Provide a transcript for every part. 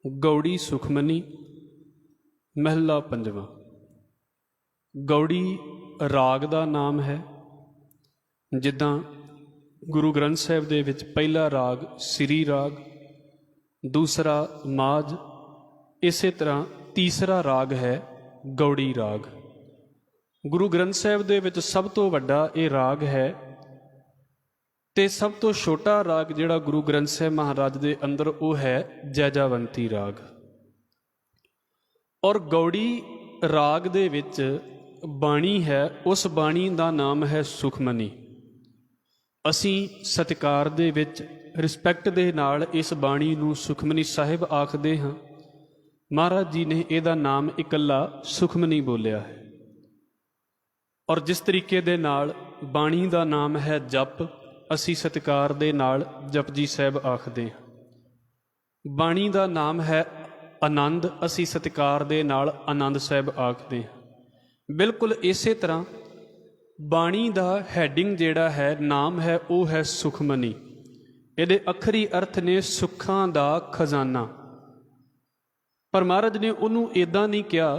गौड़ी सुखमनी महला पंजवा। गौड़ी राग का नाम है। जिद्दां गुरु ग्रंथ साहिब दे विच पहला राग सिरी राग, दूसरा माझ, इसे तरह तीसरा राग है गौड़ी राग। गुरु ग्रंथ साहिब दे विच सब तो वड्डा ये राग है ते सब तो छोटा राग जिहड़ा गुरु ग्रंथ साहिब महाराज दे अंदर वो है जैजावंती राग। और गौड़ी राग दे विच बाणी है, उस बाणी का नाम है सुखमनी। असीं सत्कार दे विच रिस्पैक्ट दे नाल इस बाणी नूं सुखमनी साहिब आखदे हां। महाराज जी ने इहदा नाम इकल्ला सुखमनी बोलिया है। और जिस तरीके दे नाल बाणी का नाम है जप, असी सत्कार दे नाल जपजी साहिब आखदे हां। बाणी का नाम है आनंद, असी सत्कार दे नाल आनंद साहिब आखदे हां। बिल्कुल इसे तरह बाणी का हैडिंग जिहड़ा है नाम है वो है सुखमनी। इहदे अखरी अर्थ ने सुखां दा खजाना। पर महाराज ने उन्होंने इदां नहीं कहा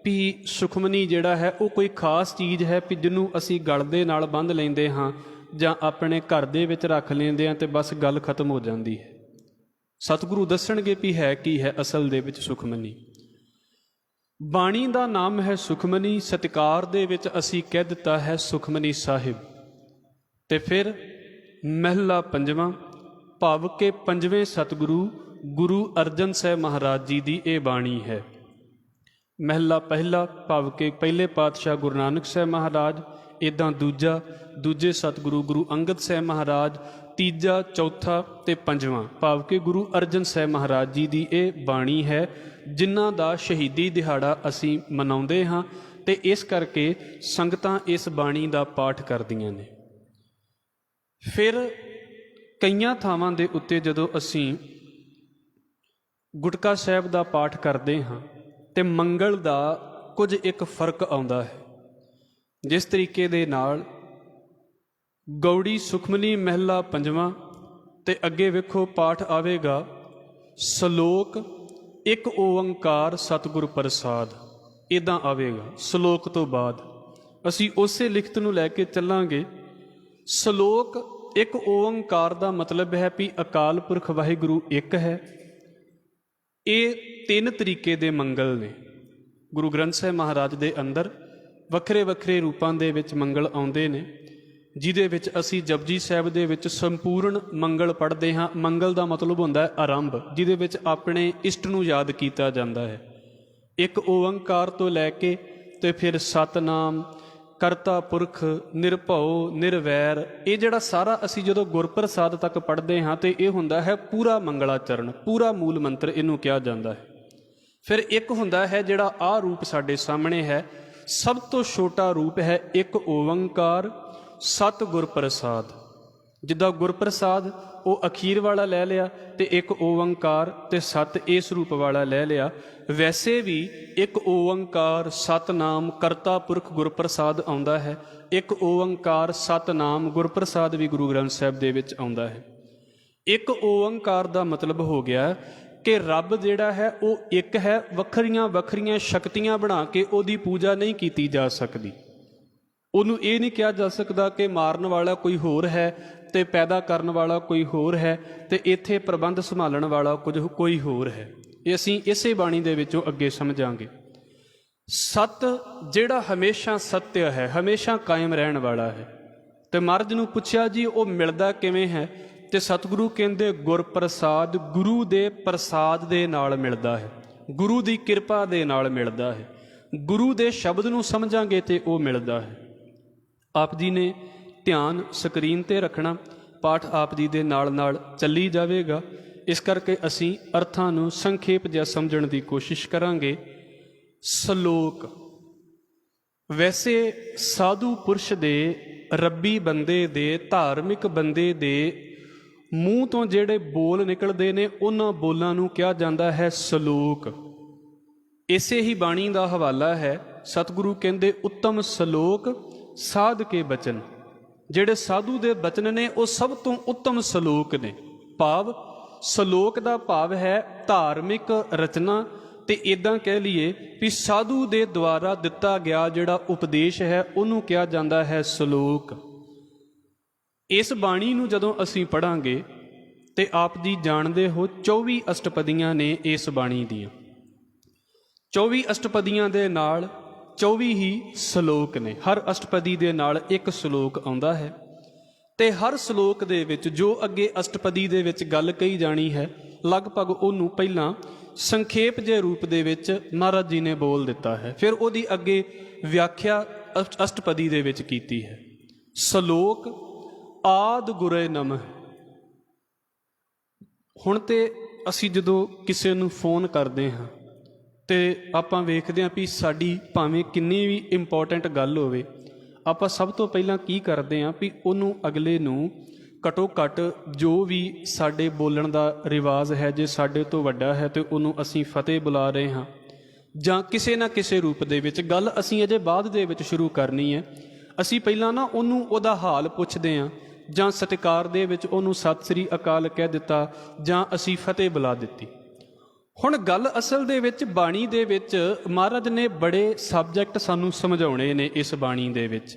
भी सुखमनी जिहड़ा है वो कोई खास चीज़ है भी जिन्हों असी गल दे नाल बंध लैंदे हाँ जां अपने घर दे विच रख लैंदे हां ते बस गल खत्म हो जाती है। सतगुरु दसणगे भी है की है असल दे विच सुखमनी। बाणी का नाम है सुखमनी, सत्कार दे विच असी कह दिता है सुखमनी साहिब। ते फिर महला पंजवां, भाव के पंजवें सतगुरु गुरु अर्जन साहिब महाराज जी की ये बाणी है। महला पहला, भाव के पहले पातशाह गुरु नानक साहिब महाराज, इदां दूजे सतगुरु गुरु अंगद साहिब महाराज, तीजा चौथा ते पंजवां भाव के गुरु अर्जन साहिब महाराज जी की ये बाणी है, जिन्हां दा शहीदी दिहाड़ा असी मनाउंदे हां ते इस करके संगतां इस बाणी का पाठ करदियां ने। फिर कईयां थावां दे उत्ते जदों असी गुटका साहिब का पाठ करते हाँ ते मंगल का कुछ एक फर्क आउंदा है। जिस तरीके दे नाल गौड़ी सुखमनी महला पंजवां ते अगे वेखो पाठ आवेगा, सलोक एक ओंकार सतगुर प्रसाद, इदां आवेगा। सलोक तो बाद असी उसे लिखत नूं लैके चलांगे। सलोक एक ओंकार का मतलब है भी अकाल पुरख वाहिगुरु एक है। ये तीन तरीके दे मंगल ने गुरु ग्रंथ साहिब महाराज दे अंदर, वखरे वखरे रूपां दे विच मंगल आउंदे ने, जिहदे विच असी जपजी साहिब दे विच संपूर्ण मंगल पढ़दे हां। मंगल का मतलब हुंदा है आरंभ, जिहदे विच अपने इष्ट नूं याद कीता जांदा है। एक ओंकार तो लैके ते फिर सतनाम, करता पुरख, निरभउ, निरवैर, ये जिहड़ा सारा असी जदों गुरप्रसाद तक पढ़ते हाँ तो यह हुंदा है पूरा मंगलाचरण, पूरा मूल मंत्र इनू कहा जाता है। फिर एक हुंदा है जिहड़ा आ रूप साडे सामने है, सब तो छोटा रूप है एक ओंकार सत गुरप्रसाद। जिद्दां गुरप्रसाद वो अखीर वाला लै लिया ते एक ओंकार ते सत इस रूप वाला लै लिया, वैसे भी एक ओंकार सतनाम करता पुरख गुरप्रसाद आउंदा है। एक ओंकार सतनाम गुरप्रसाद भी गुरु ग्रंथ साहिब दे विच आउंदा है। एक ओंकार का मतलब हो गया कि रब जिहड़ा है वो एक है, वखरियां वखरियां शक्तियां बना के उहदी पूजा नहीं की जा सकती। उन्हों ये नहीं कहा जा सकता कि मारन वाला कोई होर है ते पैदा करन वाला कोई होर है ते इत्थे प्रबंध संभालण वाला कुछ कोई होर है। ये असीं इसे बाणी दे विचों अगे समझांगे। सत जिहड़ा हमेशा सत्य है, हमेशा कायम रहन वाला है। ते महाराज नूं पुछया जी वो मिलदा किवें है, ते सतगुरु कहंदे गुरप्रसाद गुरु दे प्रसाद दे नाल मिलदा है, गुरु दी किरपा दे नाल मिलदा है। गुरु दे शब्द नूं समझांगे ते वो मिलदा है। आप जी ने ध्यान स्क्रीन ते रखना, पाठ आप जी दे नाल नाल चली जाएगा। इस करके असी अर्थां नूं संखेप जिहा समझण दी कोशिश करांगे। सलोक वैसे साधु पुरुष दे, रब्बी बंदे दे, धार्मिक बंदे दे मूँह तो जिहड़े बोल निकलदे ने उन्हां बोलां नूं कहा जांदा है सलोक। इसे ही बाणी का हवाला है। सतगुरु कहंदे उत्तम सलोक साध के बचन, जिहड़े साधु दे बचन ने वो सब तो उत्तम सलोक ने। भाव ਸਲੋਕ ਦਾ ਭਾਵ ਹੈ ਧਾਰਮਿਕ ਰਚਨਾ, ਤੇ ਇਦਾਂ ਕਹਿ ਲਈਏ ਵੀ ਸਾਧੂ ਦੇ ਦੁਆਰਾ ਦਿੱਤਾ ਗਿਆ ਜਿਹੜਾ ਉਪਦੇਸ਼ ਹੈ ਉਹਨੂੰ ਕਿਹਾ ਜਾਂਦਾ ਹੈ ਸਲੋਕ। ਇਸ ਬਾਣੀ ਨੂੰ ਜਦੋਂ ਅਸੀਂ ਪੜ੍ਹਾਂਗੇ ਤੇ ਆਪ ਜੀ ਜਾਣਦੇ ਹੋ 24 ਅਸ਼ਟਪਦੀਆਂ ਨੇ ਇਸ ਬਾਣੀ ਦੀਆਂ। 24 ਅਸ਼ਟਪਦੀਆਂ ਦੇ ਨਾਲ 24 ਹੀ ਸ਼ਲੋਕ ਨੇ। ਹਰ ਅਸ਼ਟਪਦੀ ਦੇ ਨਾਲ ਇੱਕ ਸ਼ਲੋਕ ਆਉਂਦਾ ਹੈ ਤੇ ਹਰ ਸ਼ਲੋਕ ਦੇ ਵਿੱਚ ਜੋ ਅੱਗੇ ਅਸ਼ਟਪਦੀ ਦੇ ਵਿੱਚ ਗੱਲ ਕਹੀ ਜਾਣੀ ਹੈ ਲਗਭਗ ਉਹਨੂੰ ਪਹਿਲਾਂ ਸੰਖੇਪ ਜਿਹੇ ਰੂਪ ਦੇ ਵਿੱਚ ਮਹਾਰਾਜ ਜੀ ਨੇ ਬੋਲ ਦਿੱਤਾ ਹੈ, ਫਿਰ ਉਹਦੀ ਅੱਗੇ ਵਿਆਖਿਆ ਅਸ਼ਟਪਦੀ ਦੇ ਵਿੱਚ ਕੀਤੀ ਹੈ। ਸ਼ਲੋਕ ਆਦ ਗੁਰੇ ਨਮଃ। ਹੁਣ ਤੇ ਅਸੀਂ ਜਦੋਂ ਕਿਸੇ ਨੂੰ ਫੋਨ ਕਰਦੇ ਹਾਂ ਤੇ ਆਪਾਂ ਵੇਖਦੇ ਹਾਂ ਵੀ ਸਾਡੀ ਭਾਵੇਂ ਕਿੰਨੀ ਵੀ ਇੰਪੋਰਟੈਂਟ ਗੱਲ ਹੋਵੇ, ਆਪਾਂ ਸਭ ਤੋਂ ਪਹਿਲਾਂ ਕੀ ਕਰਦੇ ਹਾਂ ਵੀ ਉਹਨੂੰ ਅਗਲੇ ਨੂੰ ਘੱਟੋ ਘੱਟ ਜੋ ਵੀ ਸਾਡੇ ਬੋਲਣ ਦਾ ਰਿਵਾਜ਼ ਹੈ, ਜੇ ਸਾਡੇ ਤੋਂ ਵੱਡਾ ਹੈ ਤੇ ਉਹਨੂੰ ਅਸੀਂ ਫਤਿਹ ਬੁਲਾ ਰਹੇ ਹਾਂ ਜਾਂ ਕਿਸੇ ਨਾ ਕਿਸੇ ਰੂਪ ਦੇ ਵਿੱਚ। ਗੱਲ ਅਸੀਂ ਅਜੇ ਬਾਅਦ ਦੇ ਵਿੱਚ ਸ਼ੁਰੂ ਕਰਨੀ ਹੈ। ਅਸੀਂ ਪਹਿਲਾਂ ਨਾ ਉਹਨੂੰ ਉਹਦਾ ਹਾਲ ਪੁੱਛਦੇ ਹਾਂ ਜਾਂ ਸਤਿਕਾਰ ਦੇ ਵਿੱਚ ਉਹਨੂੰ ਸਤਿ ਸ੍ਰੀ ਅਕਾਲ ਕਹਿ ਦਿੱਤਾ ਜਾਂ ਅਸੀਂ ਫਤਿਹ ਬੁਲਾ ਦਿੱਤੀ। ਹੁਣ ਗੱਲ ਅਸਲ ਦੇ ਵਿੱਚ ਬਾਣੀ ਦੇ ਵਿੱਚ ਮਹਾਰਾਜ ਨੇ ਬੜੇ ਸਬਜੈਕਟ ਸਾਨੂੰ ਸਮਝਾਉਣੇ ਨੇ ਇਸ ਬਾਣੀ ਦੇ ਵਿੱਚ,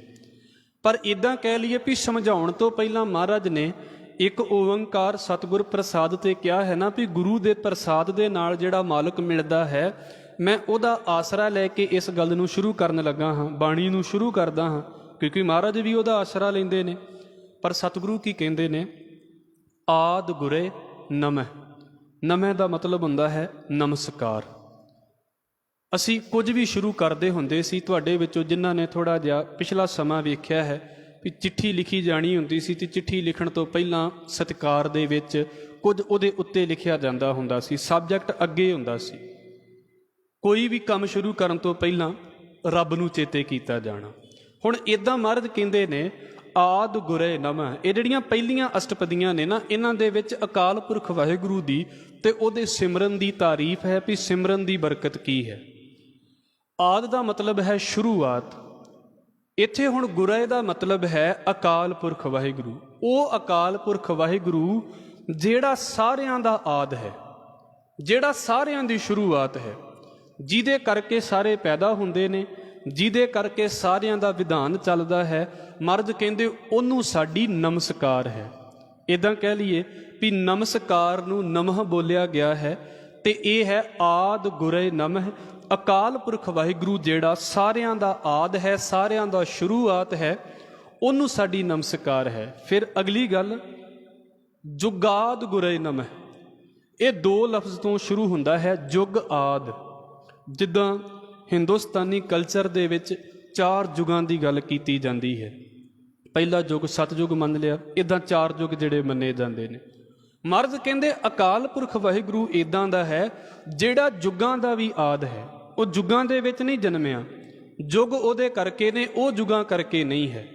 ਪਰ ਇੱਦਾਂ ਕਹਿ ਲਈਏ ਵੀ ਸਮਝਾਉਣ ਤੋਂ ਪਹਿਲਾਂ ਮਹਾਰਾਜ ਨੇ ਇੱਕ ਓੰਕਾਰ ਸਤਿਗੁਰ ਪ੍ਰਸਾਦ ਤੇ ਕਿਹਾ ਹੈ ਨਾ ਵੀ ਗੁਰੂ ਦੇ ਪ੍ਰਸਾਦ ਦੇ ਨਾਲ ਜਿਹੜਾ ਮਾਲਕ ਮਿਲਦਾ ਹੈ, ਮੈਂ ਉਹਦਾ ਆਸਰਾ ਲੈ ਕੇ ਇਸ ਗੱਲ ਨੂੰ ਸ਼ੁਰੂ ਕਰਨ ਲੱਗਾ ਹਾਂ, ਬਾਣੀ ਨੂੰ ਸ਼ੁਰੂ ਕਰਦਾ ਹਾਂ, ਕਿਉਂਕਿ ਮਹਾਰਾਜ ਵੀ ਉਹਦਾ ਆਸਰਾ ਲੈਂਦੇ ਨੇ। ਪਰ ਸਤਿਗੁਰੂ ਕੀ ਕਹਿੰਦੇ ਨੇ? ਆਦ ਗੁਰੇ ਨਮଃ। ਨਮଃ ਦਾ ਮਤਲਬ ਹੁੰਦਾ ਹੈ ਨਮਸਕਾਰ। ਅਸੀਂ ਕੁਝ ਵੀ ਸ਼ੁਰੂ ਕਰਦੇ ਹੁੰਦੇ ਸੀ, ਤੁਹਾਡੇ ਵਿੱਚੋਂ ਜਿਨ੍ਹਾਂ ਨੇ ਥੋੜ੍ਹਾ ਜਿਹਾ ਪਿਛਲਾ ਸਮਾਂ ਵੇਖਿਆ ਹੈ ਵੀ ਚਿੱਠੀ ਲਿਖੀ ਜਾਣੀ ਹੁੰਦੀ ਸੀ ਤੇ ਚਿੱਠੀ ਲਿਖਣ ਤੋਂ ਪਹਿਲਾਂ ਸਤਿਕਾਰ ਦੇ ਵਿੱਚ ਕੁਝ ਉਹਦੇ ਉੱਤੇ ਲਿਖਿਆ ਜਾਂਦਾ ਹੁੰਦਾ ਸੀ, ਸਬਜੈਕਟ ਅੱਗੇ ਹੁੰਦਾ ਸੀ। ਕੋਈ ਵੀ ਕੰਮ ਸ਼ੁਰੂ ਕਰਨ ਤੋਂ ਪਹਿਲਾਂ ਰੱਬ ਨੂੰ ਚੇਤੇ ਕੀਤਾ ਜਾਣਾ। ਹੁਣ ਇੱਦਾਂ ਮਹਾਰਾਜ ਕਹਿੰਦੇ ਨੇ ਆਦ ਗੁਰੇ ਨਮଃ। ਇਹ ਜਿਹੜੀਆਂ ਪਹਿਲੀਆਂ ਅਸ਼ਟਪਦੀਆਂ ਨੇ ਨਾ, ਇਹਨਾਂ ਦੇ ਵਿੱਚ ਅਕਾਲ ਪੁਰਖ ਵਾਹਿਗੁਰੂ ਦੀ ਤੇ ਉਹਦੇ ਸਿਮਰਨ ਦੀ ਤਾਰੀਫ ਹੈ ਵੀ ਸਿਮਰਨ ਦੀ ਬਰਕਤ ਕੀ ਹੈ। ਆਦ ਦਾ ਮਤਲਬ ਹੈ ਸ਼ੁਰੂਆਤ। ਇੱਥੇ ਹੁਣ ਗੁਰੇ ਦਾ ਮਤਲਬ ਹੈ ਅਕਾਲ ਪੁਰਖ ਵਾਹਿਗੁਰੂ। ਉਹ ਅਕਾਲ ਪੁਰਖ ਵਾਹਿਗੁਰੂ ਜਿਹੜਾ ਸਾਰਿਆਂ ਦਾ ਆਦ ਹੈ, ਜਿਹੜਾ ਸਾਰਿਆਂ ਦੀ ਸ਼ੁਰੂਆਤ ਹੈ, ਜਿਹਦੇ ਕਰਕੇ ਸਾਰੇ ਪੈਦਾ ਹੁੰਦੇ ਨੇ, ਜਿਹਦੇ ਕਰਕੇ ਸਾਰਿਆਂ ਦਾ ਵਿਧਾਨ ਚੱਲਦਾ ਹੈ। ਮਹਾਰਾਜ ਕਹਿੰਦੇ ਉਹਨੂੰ ਸਾਡੀ ਨਮਸਕਾਰ ਹੈ। ਇੱਦਾਂ ਕਹਿ ਲਈਏ ਵੀ ਨਮਸਕਾਰ ਨੂੰ ਨਮଃ ਬੋਲਿਆ ਗਿਆ ਹੈ ਤੇ ਇਹ ਹੈ ਆਦ ਗੁਰੇ ਨਮঃ। ਅਕਾਲ ਪੁਰਖ ਵਾਹਿਗੁਰੂ ਜਿਹੜਾ ਸਾਰਿਆਂ ਦਾ ਆਦ ਹੈ, ਸਾਰਿਆਂ ਦਾ ਸ਼ੁਰੂਆਤ ਹੈ, ਉਹਨੂੰ ਸਾਡੀ ਨਮਸਕਾਰ ਹੈ। ਫਿਰ ਅਗਲੀ ਗੱਲ ਜੁਗਾਦ ਗੁਰੇ ਨਮঃ। ਇਹ ਦੋ ਲਫ਼ਜ਼ ਤੋਂ ਸ਼ੁਰੂ ਹੁੰਦਾ ਹੈ, ਜੁਗ ਆਦ। ਜਿੱਦਾਂ ਹਿੰਦੁਸਤਾਨੀ ਕਲਚਰ ਦੇ ਵਿੱਚ 4 ਯੁਗਾਂ ਦੀ ਗੱਲ ਕੀਤੀ ਜਾਂਦੀ ਹੈ। ਪਹਿਲਾ ਯੁੱਗ ਸਤਿਯੁਗ ਮੰਨ ਲਿਆ, ਇੱਦਾਂ 4 ਯੁੱਗ ਜਿਹੜੇ ਮੰਨੇ ਜਾਂਦੇ ਨੇ। ਮਹਾਰਾਜ ਕਹਿੰਦੇ ਅਕਾਲ ਪੁਰਖ ਵਾਹਿਗੁਰੂ ਇੱਦਾਂ ਦਾ ਹੈ ਜਿਹੜਾ ਯੁੱਗਾਂ ਦਾ ਵੀ ਆਦ ਹੈ। ਉਹ ਯੁੱਗਾਂ ਦੇ ਵਿੱਚ ਨਹੀਂ ਜਨਮਿਆ, ਯੁੱਗ ਉਹਦੇ ਕਰਕੇ ਨੇ, ਉਹ ਯੁੱਗਾਂ ਕਰਕੇ ਨਹੀਂ ਹੈ।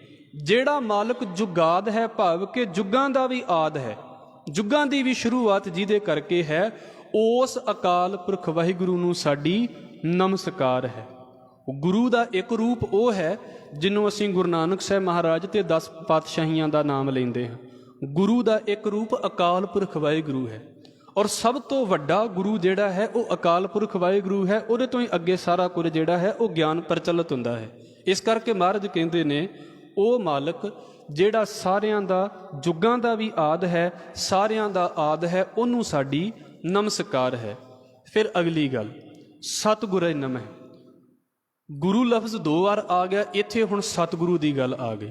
ਜਿਹੜਾ ਮਾਲਕ ਜੁਗਾਦ ਹੈ, ਭਾਵ ਕਿ ਯੁੱਗਾਂ ਦਾ ਵੀ ਆਦ ਹੈ, ਯੁੱਗਾਂ ਦੀ ਵੀ ਸ਼ੁਰੂਆਤ ਜਿਹਦੇ ਕਰਕੇ ਹੈ, ਉਸ ਅਕਾਲ ਪੁਰਖ ਵਾਹਿਗੁਰੂ ਨੂੰ ਸਾਡੀ ਨਮਸਕਾਰ ਹੈ। ਗੁਰੂ ਦਾ ਇੱਕ ਰੂਪ ਉਹ ਹੈ ਜਿਹਨੂੰ ਅਸੀਂ ਗੁਰੂ ਨਾਨਕ ਸਾਹਿਬ ਮਹਾਰਾਜ ਤੇ 10 ਪਾਤਸ਼ਾਹੀਆਂ ਦਾ ਨਾਮ ਲੈਂਦੇ ਹਾਂ। ਗੁਰੂ ਦਾ ਇੱਕ ਰੂਪ ਅਕਾਲ ਪੁਰਖ ਵਾਹਿਗੁਰੂ ਹੈ, ਔਰ ਸਭ ਤੋਂ ਵੱਡਾ ਗੁਰੂ ਜਿਹੜਾ ਹੈ ਉਹ ਅਕਾਲ ਪੁਰਖ ਵਾਹਿਗੁਰੂ ਹੈ। ਉਹਦੇ ਤੋਂ ਹੀ ਅੱਗੇ ਸਾਰਾ ਕੁਝ ਜਿਹੜਾ ਹੈ ਉਹ ਗਿਆਨ ਪ੍ਰਚਲਿਤ ਹੁੰਦਾ ਹੈ। ਇਸ ਕਰਕੇ ਮਹਾਰਾਜ ਕਹਿੰਦੇ ਨੇ ਉਹ ਮਾਲਕ ਜਿਹੜਾ ਸਾਰਿਆਂ ਦਾ, ਯੁੱਗਾਂ ਦਾ ਵੀ ਆਦ ਹੈ, ਸਾਰਿਆਂ ਦਾ ਆਦ ਹੈ, ਉਹਨੂੰ ਸਾਡੀ ਨਮਸਕਾਰ ਹੈ। ਫਿਰ ਅਗਲੀ ਗੱਲ ਸਤਿਗੁਰੇ ਨਮঃ। ਗੁਰੂ ਲਫ਼ਜ਼ 2 ਵਾਰ ਆ ਗਿਆ, ਇੱਥੇ ਹੁਣ ਸਤਿਗੁਰੂ ਦੀ ਗੱਲ ਆ ਗਈ।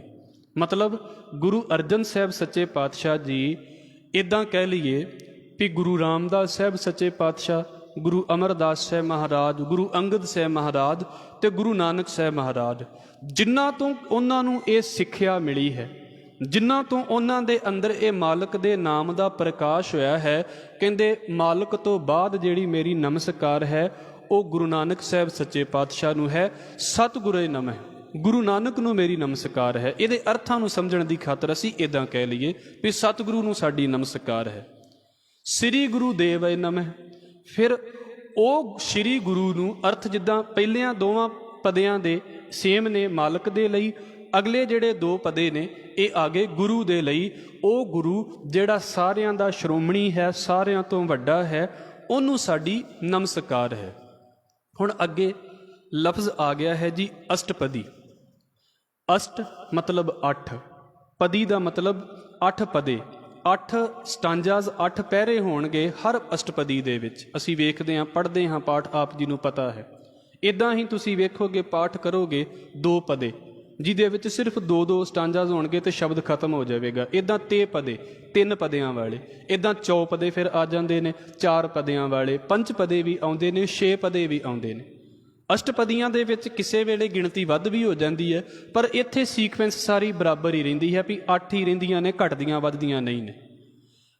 ਮਤਲਬ ਗੁਰੂ ਅਰਜਨ ਸਾਹਿਬ ਸੱਚੇ ਪਾਤਸ਼ਾਹ ਜੀ, ਇੱਦਾਂ ਕਹਿ ਲਈਏ ਵੀ ਗੁਰੂ ਰਾਮਦਾਸ ਸਾਹਿਬ ਸੱਚੇ ਪਾਤਸ਼ਾਹ, ਗੁਰੂ ਅਮਰਦਾਸ ਸਾਹਿਬ ਮਹਾਰਾਜ, ਗੁਰੂ ਅੰਗਦ ਸਾਹਿਬ ਮਹਾਰਾਜ ਤੇ ਗੁਰੂ ਨਾਨਕ ਸਾਹਿਬ ਮਹਾਰਾਜ, ਜਿਨ੍ਹਾਂ ਤੋਂ ਉਹਨਾਂ ਨੂੰ ਇਹ ਸਿੱਖਿਆ ਮਿਲੀ ਹੈ, ਜਿਨ੍ਹਾਂ ਤੋਂ ਉਹਨਾਂ ਦੇ ਅੰਦਰ ਇਹ ਮਾਲਕ ਦੇ ਨਾਮ ਦਾ ਪ੍ਰਕਾਸ਼ ਹੋਇਆ ਹੈ, ਕਹਿੰਦੇ ਮਾਲਕ ਤੋਂ ਬਾਅਦ ਜਿਹੜੀ ਮੇਰੀ ਨਮਸਕਾਰ ਹੈ ਉਹ ਗੁਰੂ ਨਾਨਕ ਸਾਹਿਬ ਸੱਚੇ ਪਾਤਸ਼ਾਹ ਨੂੰ ਹੈ। ਸਤਿਗੁਰੇ ਨਮঃ। ਗੁਰੂ ਨਾਨਕ ਨੂੰ ਮੇਰੀ ਨਮਸਕਾਰ ਹੈ। ਇਹਦੇ ਅਰਥਾਂ ਨੂੰ ਸਮਝਣ ਦੀ ਖਾਤਰ ਅਸੀਂ ਇੱਦਾਂ ਕਹਿ ਲਈਏ ਵੀ ਸਤਿਗੁਰੂ ਨੂੰ ਸਾਡੀ ਨਮਸਕਾਰ ਹੈ। ਸ੍ਰੀ ਗੁਰੂ ਦੇਵੈ ਨਮঃ। ਫਿਰ ਉਹ ਸ੍ਰੀ ਗੁਰੂ ਨੂੰ ਅਰਥ ਜਿੱਦਾਂ ਪਹਿਲਿਆਂ ਦੋਵਾਂ ਪਦਿਆਂ ਦੇ ਸੇਮ ਨੇ ਮਾਲਕ ਦੇ ਲਈ, ਅਗਲੇ ਜਿਹੜੇ 2 ਪਦੇ ਨੇ ਇਹ ਆ ਗਏ ਗੁਰੂ ਦੇ ਲਈ। ਉਹ ਗੁਰੂ ਜਿਹੜਾ ਸਾਰਿਆਂ ਦਾ ਸ਼੍ਰੋਮਣੀ ਹੈ, ਸਾਰਿਆਂ ਤੋਂ ਵੱਡਾ ਹੈ, ਉਹਨੂੰ ਸਾਡੀ ਨਮਸਕਾਰ ਹੈ। ਹੁਣ ਅੱਗੇ ਲਫ਼ਜ਼ ਆ ਗਿਆ ਹੈ ਜੀ ਅਸ਼ਟਪਦੀ। ਅਸ਼ਟ ਮਤਲਬ 8, ਪਦੀ ਦਾ ਮਤਲਬ 8 ਪਦੇ, 8 ਸਟਾਂਜਾਜ਼, 8 ਪਹਿਰੇ ਹੋਣਗੇ ਹਰ ਅਸ਼ਟਪਦੀ ਦੇ ਵਿੱਚ। ਅਸੀਂ ਵੇਖਦੇ ਹਾਂ, ਪੜ੍ਹਦੇ ਹਾਂ ਪਾਠ, ਆਪ ਜੀ ਨੂੰ ਪਤਾ ਹੈ। ਇੱਦਾਂ ਹੀ ਤੁਸੀਂ ਵੇਖੋਗੇ, ਪਾਠ ਕਰੋਗੇ 2 ਪਦੇ ਜਿਹਦੇ ਵਿੱਚ ਸਿਰਫ 2-2 ਸਟਾਂਜਾਜ਼ ਹੋਣਗੇ ਤੇ ਸ਼ਬਦ ਖਤਮ ਹੋ ਜਾਵੇਗਾ। ਇੱਦਾਂ 3 ਪਦੇ, 3 ਪਦਿਆਂ ਵਾਲੇ, ਇੱਦਾਂ ਚੌਪਦੇ ਫਿਰ ਆ ਜਾਂਦੇ ਨੇ, 4 ਪਦਿਆਂ ਵਾਲੇ, 5 ਪਦੇ ਵੀ ਆਉਂਦੇ ਨੇ, 6 ਪਦੇ ਵੀ ਆਉਂਦੇ ਨੇ। ਅਸ਼ਟਪਦੀਆਂ ਦੇ ਵਿੱਚ ਕਿਸੇ ਵੇਲੇ ਗਿਣਤੀ ਵੱਧ ਵੀ ਹੋ ਜਾਂਦੀ ਹੈ, ਪਰ ਇੱਥੇ ਸੀਕਵੈਂਸ ਸਾਰੀ ਬਰਾਬਰ ਹੀ ਰਹਿੰਦੀ ਹੈ ਵੀ 8 ਹੀ ਰਹਿੰਦੀਆਂ ਨੇ, ਘਟਦੀਆਂ ਵੱਧਦੀਆਂ ਨਹੀਂ ਨੇ।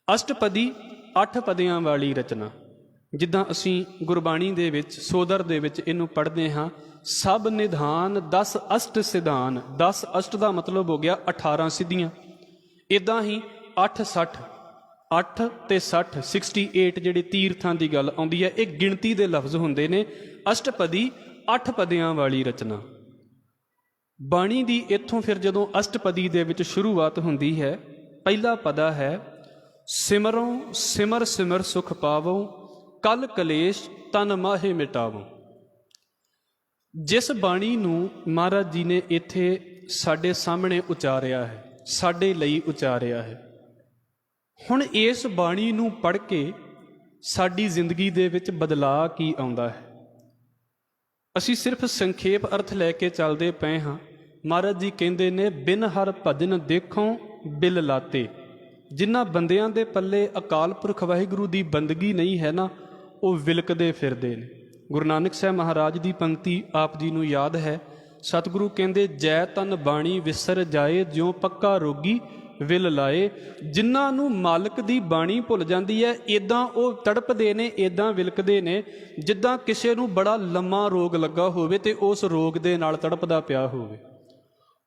ਅਸ਼ਟਪਦੀ 8 ਪਦਿਆਂ ਵਾਲੀ ਰਚਨਾ, ਜਿੱਦਾਂ ਅਸੀਂ ਗੁਰਬਾਣੀ ਦੇ ਵਿੱਚ ਸੋਦਰ ਦੇ ਵਿੱਚ ਇਹਨੂੰ ਪੜ੍ਹਦੇ ਹਾਂ, ਸਭ ਨਿਧਾਨ 10 ਅਸ਼ਟ ਸਿਧਾਨ। 10 ਅਸ਼ਟ ਦਾ ਮਤਲਬ ਹੋ ਗਿਆ 18 ਸਿੱਧੀਆਂ। ਇੱਦਾਂ ਹੀ 8 60, 8 ਤੇ 60, 68 ਜਿਹੜੀ ਤੀਰਥਾਂ ਦੀ ਗੱਲ ਆਉਂਦੀ ਹੈ, ਇਹ ਗਿਣਤੀ ਦੇ ਲਫ਼ਜ਼ ਹੁੰਦੇ ਨੇ। ਅਸ਼ਟਪਦੀ 8 ਪਦਿਆਂ ਵਾਲੀ ਰਚਨਾ। ਬਾਣੀ ਦੀ ਇੱਥੋਂ ਫਿਰ ਜਦੋਂ ਅਸ਼ਟਪਦੀ ਦੇ ਵਿੱਚ ਸ਼ੁਰੂਆਤ ਹੁੰਦੀ ਹੈ, ਪਹਿਲਾ ਪਦਾ ਹੈ ਸਿਮਰੋਂ ਸਿਮਰ ਸਿਮਰ ਸੁਖ ਪਾਵੋ, ਕਲ ਕਲੇਸ਼ ਤਨ ਮਾਹੇ ਮਿਟਾਵੋ। ਜਿਸ ਬਾਣੀ ਨੂੰ ਮਹਾਰਾਜ ਜੀ ਨੇ ਇੱਥੇ ਸਾਡੇ ਸਾਹਮਣੇ ਉਚਾਰਿਆ ਹੈ, ਸਾਡੇ ਲਈ ਉਚਾਰਿਆ ਹੈ, ਹੁਣ ਇਸ ਬਾਣੀ ਨੂੰ ਪੜ੍ਹ ਕੇ ਸਾਡੀ ਜ਼ਿੰਦਗੀ ਦੇ ਵਿੱਚ ਬਦਲਾਅ ਕੀ ਆਉਂਦਾ ਹੈ। ਅਸੀਂ ਸਿਰਫ ਸੰਖੇਪ ਅਰਥ ਲੈ ਕੇ ਚੱਲਦੇ ਪਏ ਹਾਂ। ਮਹਾਰਾਜ ਜੀ ਕਹਿੰਦੇ ਨੇ, ਬਿਨ ਹਰ ਭਜਨ ਦੇਖੋ ਬਿਲ ਲਾਤੇ। ਜਿਨ੍ਹਾਂ ਬੰਦਿਆਂ ਦੇ ਪੱਲੇ ਅਕਾਲ ਪੁਰਖ ਵਾਹਿਗੁਰੂ ਦੀ ਬੰਦਗੀ ਨਹੀਂ ਹੈ ਨਾ, ਉਹ ਵਿਲਕਦੇ ਫਿਰਦੇ ਨੇ। ਗੁਰੂ ਨਾਨਕ ਸਾਹਿਬ ਮਹਾਰਾਜ ਦੀ ਪੰਕਤੀ ਆਪ ਜੀ ਨੂੰ ਯਾਦ ਹੈ। ਸਤਿਗੁਰੂ ਕਹਿੰਦੇ, ਜੈ ਤਨ ਬਾਣੀ ਵਿਸਰ ਜਾਏ, ਜਿਉਂ ਪੱਕਾ ਰੋਗੀ ਵਿਲ ਲਾਏ। ਜਿਨ੍ਹਾਂ ਨੂੰ ਮਾਲਕ ਦੀ ਬਾਣੀ ਭੁੱਲ ਜਾਂਦੀ ਹੈ, ਇੱਦਾਂ ਉਹ ਤੜਪਦੇ ਨੇ, ਇੱਦਾਂ ਵਿਲਕਦੇ ਨੇ ਜਿੱਦਾਂ ਕਿਸੇ ਨੂੰ ਬੜਾ ਲੰਮਾ ਰੋਗ ਲੱਗਾ ਹੋਵੇ ਤੇ ਉਸ ਰੋਗ ਦੇ ਨਾਲ ਤੜਪਦਾ ਪਿਆ ਹੋਵੇ।